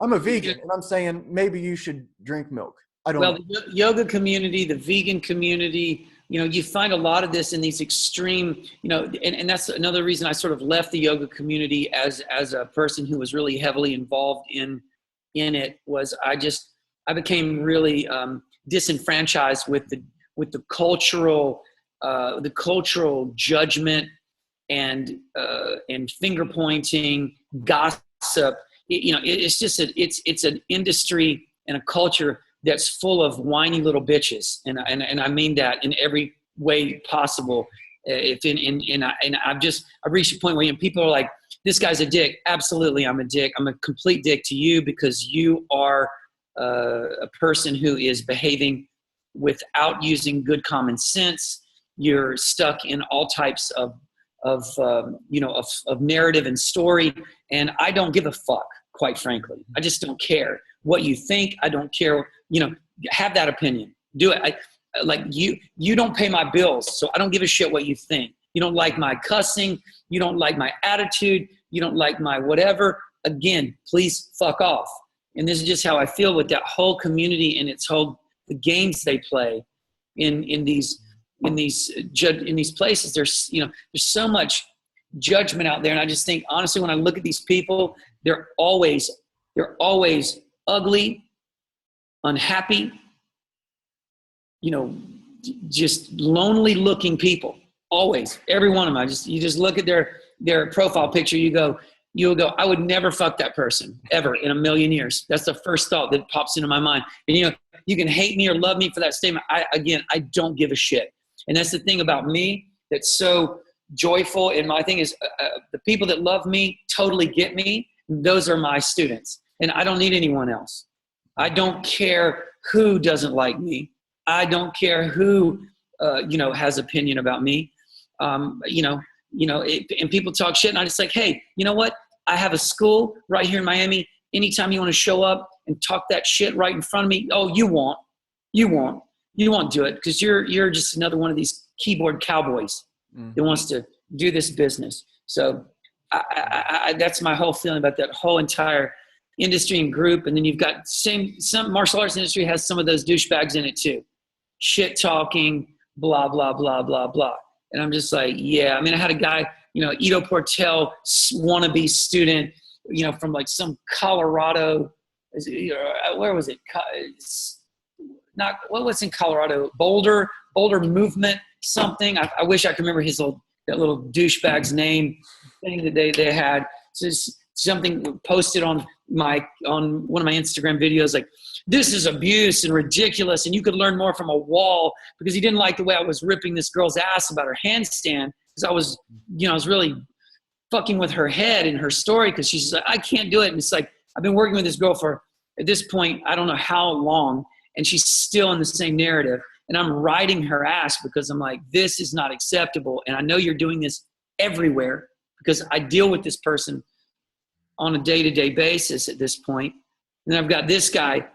I'm a vegan, and I'm saying maybe you should drink milk. I don't know. The yoga community, the vegan community, you find a lot of this in these extreme, and that's another reason I sort of left the yoga community as a person who was really heavily involved in it. Was I became really disenfranchised with the cultural judgment and finger pointing, gossip. It's just it's an industry and a culture that's full of whiny little bitches, and I mean that in every way possible. I've reached a point where people are like, "This guy's a dick." Absolutely, I'm a dick. I'm a complete dick to you because you are a person who is behaving without using good common sense. You're stuck in all types of narrative and story, and I don't give a fuck. Quite frankly, I just don't care what you think. I don't care. Have that opinion. Do it. You don't pay my bills, so I don't give a shit what you think. You don't like my cussing. You don't like my attitude. You don't like my whatever. Again, please fuck off. And this is just how I feel with that whole community and the games they play in these places. There's so much judgment out there. And I just think, honestly, when I look at these people, they're always ugly, unhappy, just lonely looking people. Always, every one of them. You just look at their profile picture. You'll go, I would never fuck that person ever in a million years. That's the first thought that pops into my mind. And you can hate me or love me for that statement. I don't give a shit. And that's the thing about me that's so joyful. And my thing is, the people that love me totally get me. Those are my students, and I don't need anyone else. I don't care who doesn't like me. I don't care who, has opinion about me. And people talk shit, and I'm just like, hey, you know what? I have a school right here in Miami. Anytime you want to show up and talk that shit right in front of me, oh, you won't do it because you're just another one of these keyboard cowboys that wants to do this business. So I that's my whole feeling about that whole entire industry and group. And then you've got some martial arts industry has some of those douchebags in it too. Shit talking, blah, blah, blah, blah, blah. And I'm just like, yeah. I mean, I had a guy, Ito Portel wannabe student, from like some Colorado, where was it? What's in Colorado? Boulder movement, something. I wish I could remember that little douchebag's name thing that they had. So something posted on one of my Instagram videos, like, this is abuse and ridiculous, and you could learn more from a wall, because he didn't like the way I was ripping this girl's ass about her handstand, because I was really fucking with her head and her story, because she's like, I can't do it. And it's like, I've been working with this girl for, at this point, I don't know how long, and she's still in the same narrative. And I'm riding her ass because I'm like, this is not acceptable. And I know you're doing this everywhere, because I deal with this person on a day-to-day basis at this point. And then I've got this guy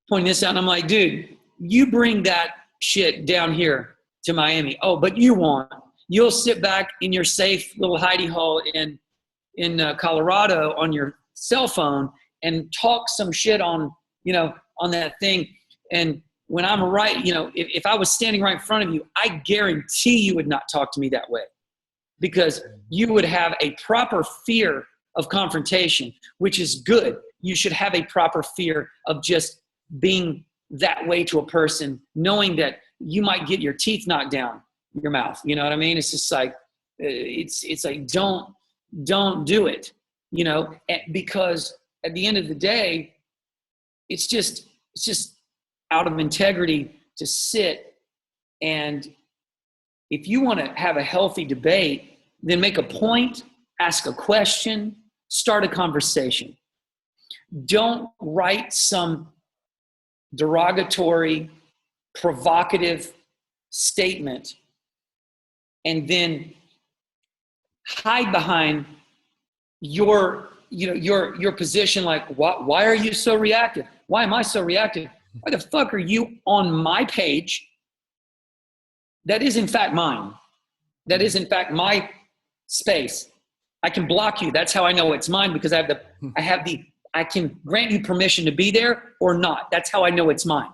pointing this out, and I'm like, dude, you bring that shit down here to Miami. Oh, but you'll sit back in your safe little hidey hole in Colorado on your cell phone and talk some shit on that thing. And when I'm right, if I was standing right in front of you, I guarantee you would not talk to me that way, because you would have a proper fear of confrontation, which is good. You should have a proper fear of just being that way to a person, knowing that you might get your teeth knocked down your mouth. You know what I mean? It's just like, it's like, don't do it, because at the end of the day, it's just out of integrity to sit. And if you want to have a healthy debate, then make a point, ask a question, start a conversation. Don't write some derogatory, provocative statement and then hide behind your position. Like, why are you so reactive? Why am I so reactive? Why the fuck are you on my page? That is in fact mine. That is in fact my space. I can block you. That's how I know it's mine, because I can grant you permission to be there or not. That's how I know it's mine.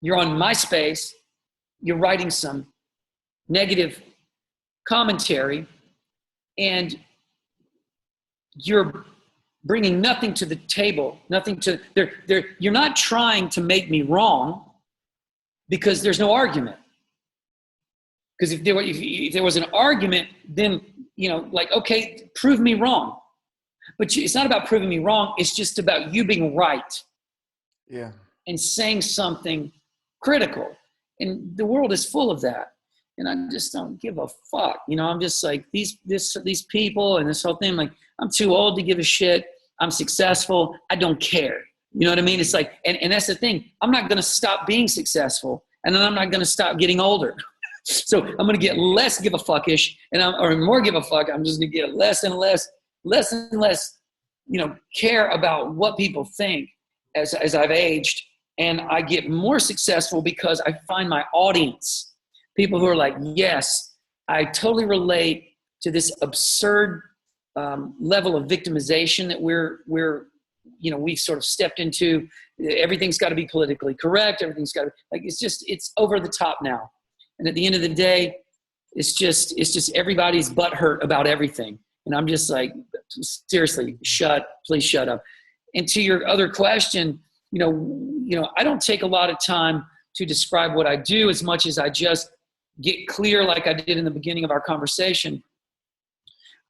You're on my space. You're writing some negative commentary, and you're bringing nothing to the table, you're not trying to make me wrong, because there's no argument. Because if there was an argument, then, okay, prove me wrong. But it's not about proving me wrong. It's just about you being right. Yeah. And saying something critical. And the world is full of that. And I just don't give a fuck. I'm just like, these people and this whole thing, like, I'm too old to give a shit. I'm successful. I don't care. You know what I mean? It's like, and that's the thing. I'm not going to stop being successful, and then I'm not going to stop getting older. So I'm going to get less give a fuckish, or more give a fuck. I'm just going to get less and less, care about what people think as I've aged. And I get more successful because I find my audience, people who are like, yes, I totally relate to this absurd level of victimization that we've sort of stepped into. Everything's got to be politically correct. Everything's got to, like, it's over the top now. And at the end of the day, it's just everybody's butt hurt about everything. And I'm just like, seriously, please shut up. And to your other question, I don't take a lot of time to describe what I do as much as I just get clear, like I did in the beginning of our conversation.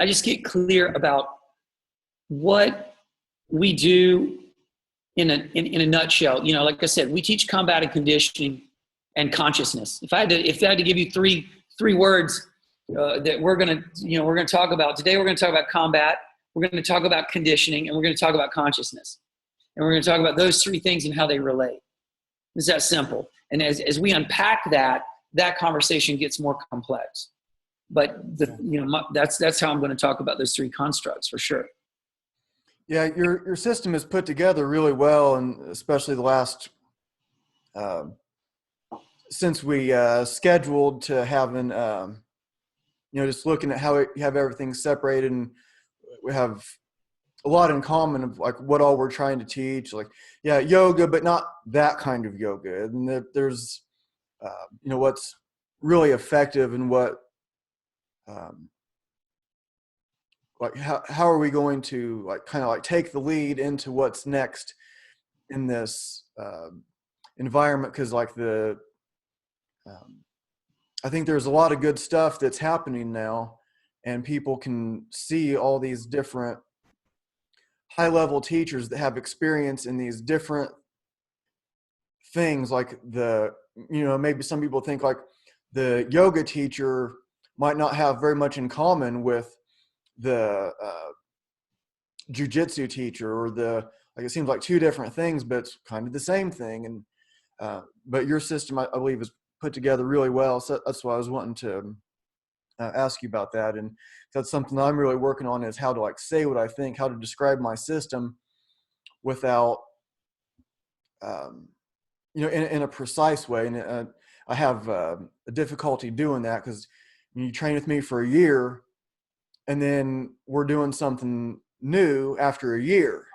I just get clear about what we do in a nutshell. Like I said, we teach combat and conditioning and consciousness. If I had to give you three words that we're gonna talk about today, we're gonna talk about combat, we're gonna talk about conditioning, and we're gonna talk about consciousness. And we're gonna talk about those three things and how they relate. It's that simple. And as we unpack that conversation gets more complex. But that's how I'm going to talk about those three constructs for sure. Yeah, your system is put together really well, and especially the last since we scheduled to having just looking at how you have everything separated, and we have a lot in common of like what all we're trying to teach, like yoga, but not that kind of yoga, and there's what's really effective and what like how are we going to like kind of like take the lead into what's next in this environment, because like I think there's a lot of good stuff that's happening now, and people can see all these different high-level teachers that have experience in these different things. Like maybe some people think like the yoga teacher might not have very much in common with the jiu-jitsu teacher, or it seems like two different things, but it's kind of the same thing. And but your system, I believe, is put together really well. So that's why I was wanting to ask you about that. And that's something I'm really working on, is how to like say what I think, how to describe my system without, in a precise way. And I have a difficulty doing that, because you train with me for a year and then we're doing something new after a year.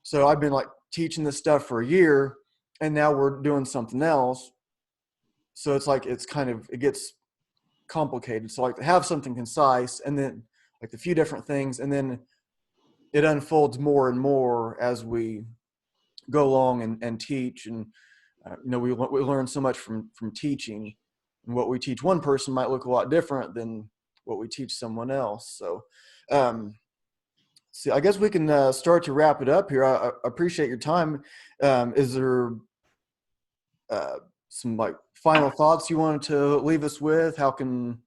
So I've been like teaching this stuff for a year, and now we're doing something else. So it's like, it gets complicated. So like to have something concise, and then like a few different things, and then it unfolds more and more as we go along and teach. And we learn so much from teaching, and what we teach one person might look a lot different than what we teach someone else. So I guess we can start to wrap it up here. I appreciate your time. Is there some like final thoughts you wanted to leave us with? How can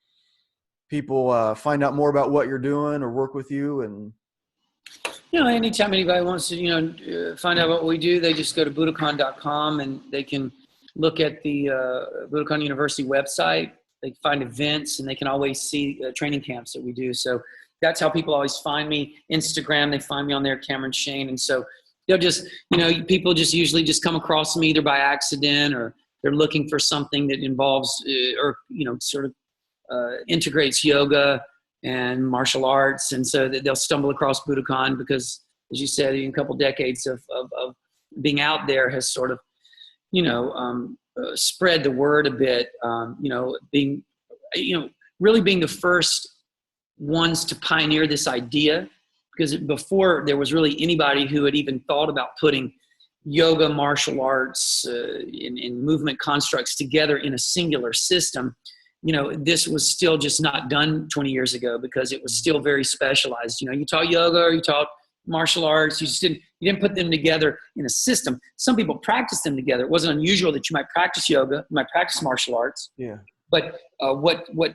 people find out more about what you're doing or work with you? And anytime anybody wants to find out what we do, they just go to Budokon.com, and they can look at the Budokon University website. They can find events, and they can always see training camps that we do. So that's how people always find me. Instagram, they find me on there, Cameron Shayne. And so they'll just, people just usually just come across me either by accident, or they're looking for something that involves sort of integrates yoga and martial arts. And so they'll stumble across Budokon, because, as you said, in a couple decades of being out there has sort of, spread the word a bit, really being the first ones to pioneer this idea, because before there was really anybody who had even thought about putting yoga, martial arts, in movement constructs together in a singular system. This was still just not done 20 years ago, because it was still very specialized. You taught yoga or you taught martial arts. You didn't put them together in a system. Some people practiced them together. It wasn't unusual that you might practice yoga, you might practice martial arts. Yeah. But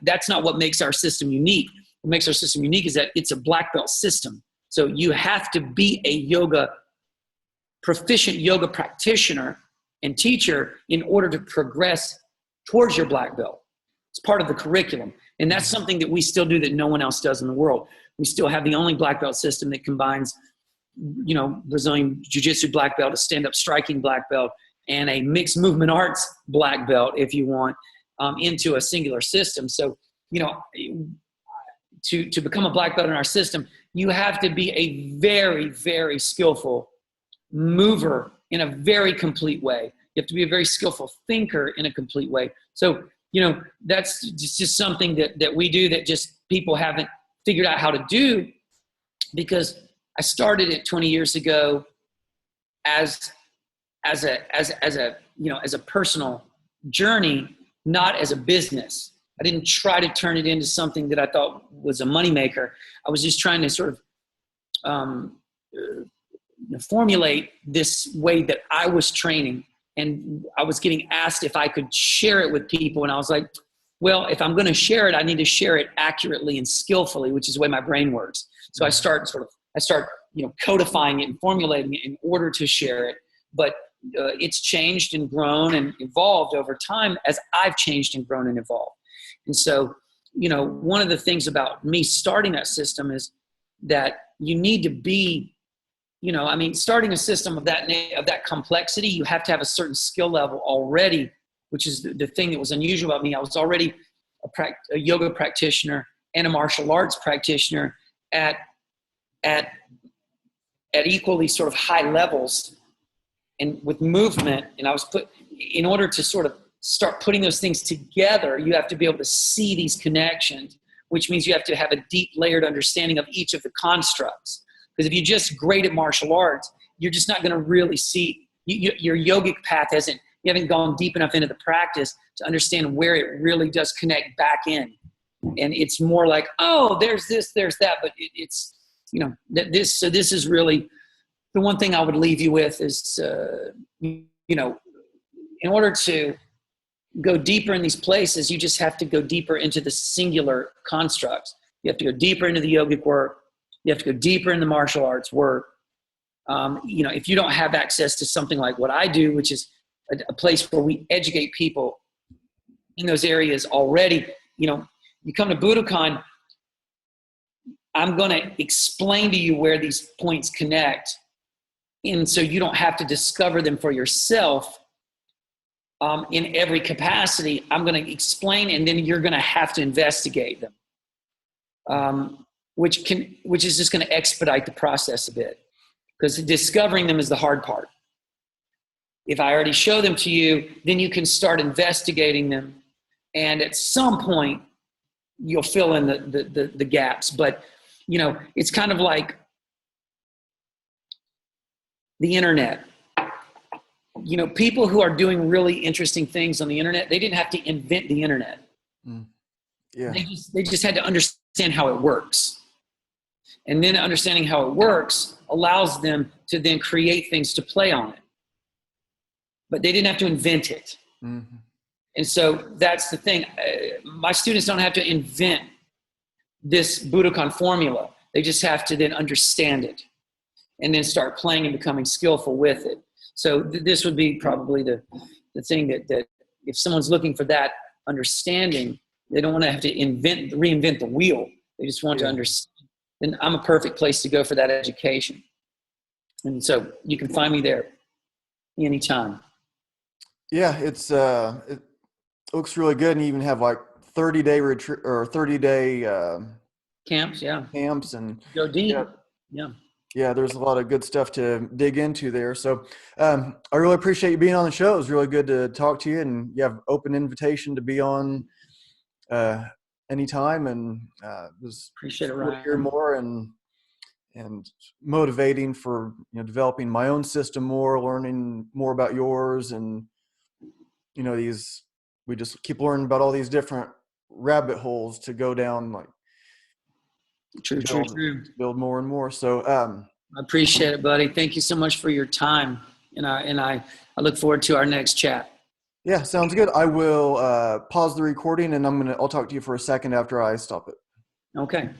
that's not what makes our system unique. What makes our system unique is that it's a black belt system. So you have to be a proficient yoga practitioner and teacher in order to progress towards your black belt. It's part of the curriculum. And that's something that we still do that no one else does in the world. We still have the only black belt system that combines, Brazilian jiu-jitsu black belt, a stand-up striking black belt, and a mixed movement arts black belt, if you want, into a singular system. So, to become a black belt in our system, you have to be a very, very skillful mover in a very complete way. You have to be a very skillful thinker in a complete way. So that's just something that we do that just people haven't figured out how to do, because I started it 20 years ago as a personal journey, not as a business. I didn't try to turn it into something that I thought was a moneymaker. I was just trying to sort of formulate this way that I was training, and I was getting asked if I could share it with people. And I was like, well, if I'm going to share it, I need to share it accurately and skillfully, which is the way my brain works. So I start codifying it and formulating it in order to share it. But it's changed and grown and evolved over time as I've changed and grown and evolved. And so, one of the things about me starting that system is that you need to be, starting a system of that complexity, you have to have a certain skill level already, which is the thing that was unusual about me. I was already a yoga practitioner and a martial arts practitioner at equally sort of high levels and with movement. And I was in order to sort of start putting those things together, you have to be able to see these connections, which means you have to have a deep layered understanding of each of the constructs. Because if you're just great at martial arts, you're just not going to really see your yogic path you haven't gone deep enough into the practice to understand where it really does connect back in. And it's more like, oh, there's this, there's that, but it's, so this is really the one thing I would leave you with is, in order to go deeper in these places, you just have to go deeper into the singular constructs. You have to go deeper into the yogic work. You have to go deeper in the martial arts work. If you don't have access to something like what I do, which is a place where we educate people in those areas already, you come to Budokon, I'm going to explain to you where these points connect. And so you don't have to discover them for yourself in every capacity. I'm going to explain, and then you're going to have to investigate them, which is just going to expedite the process a bit, because discovering them is the hard part. If I already show them to you, then you can start investigating them. And at some point, you'll fill in the gaps. But, it's kind of like the internet. People who are doing really interesting things on the internet, they didn't have to invent the internet. Yeah. They just had to understand how it works. And then understanding how it works allows them to then create things to play on it. But they didn't have to invent it. Mm-hmm. And so that's the thing. My students don't have to invent this Budokon formula. They just have to then understand it and then start playing and becoming skillful with it. So this would be probably the thing that if someone's looking for that understanding, they don't want to have to reinvent the wheel. They just want to understand. And I'm a perfect place to go for that education. And so you can find me there anytime. Yeah, it looks really good, and you even have like 30-day retreat or 30-day camps. Yeah, camps and go deep. Yeah, there's a lot of good stuff to dig into there. So I really appreciate you being on the show. It was really good to talk to you, and you have open invitation to be on anytime. And it was appreciate it, cool to Ryan. hear more and motivating for developing my own system more, learning more about yours, and we just keep learning about all these different rabbit holes to go down, like true. Build more and more. So I appreciate it, buddy. Thank you so much for your time, and I look forward to our next chat. Yeah, sounds good. I will pause the recording, and I'll talk to you for a second after I stop it. Okay.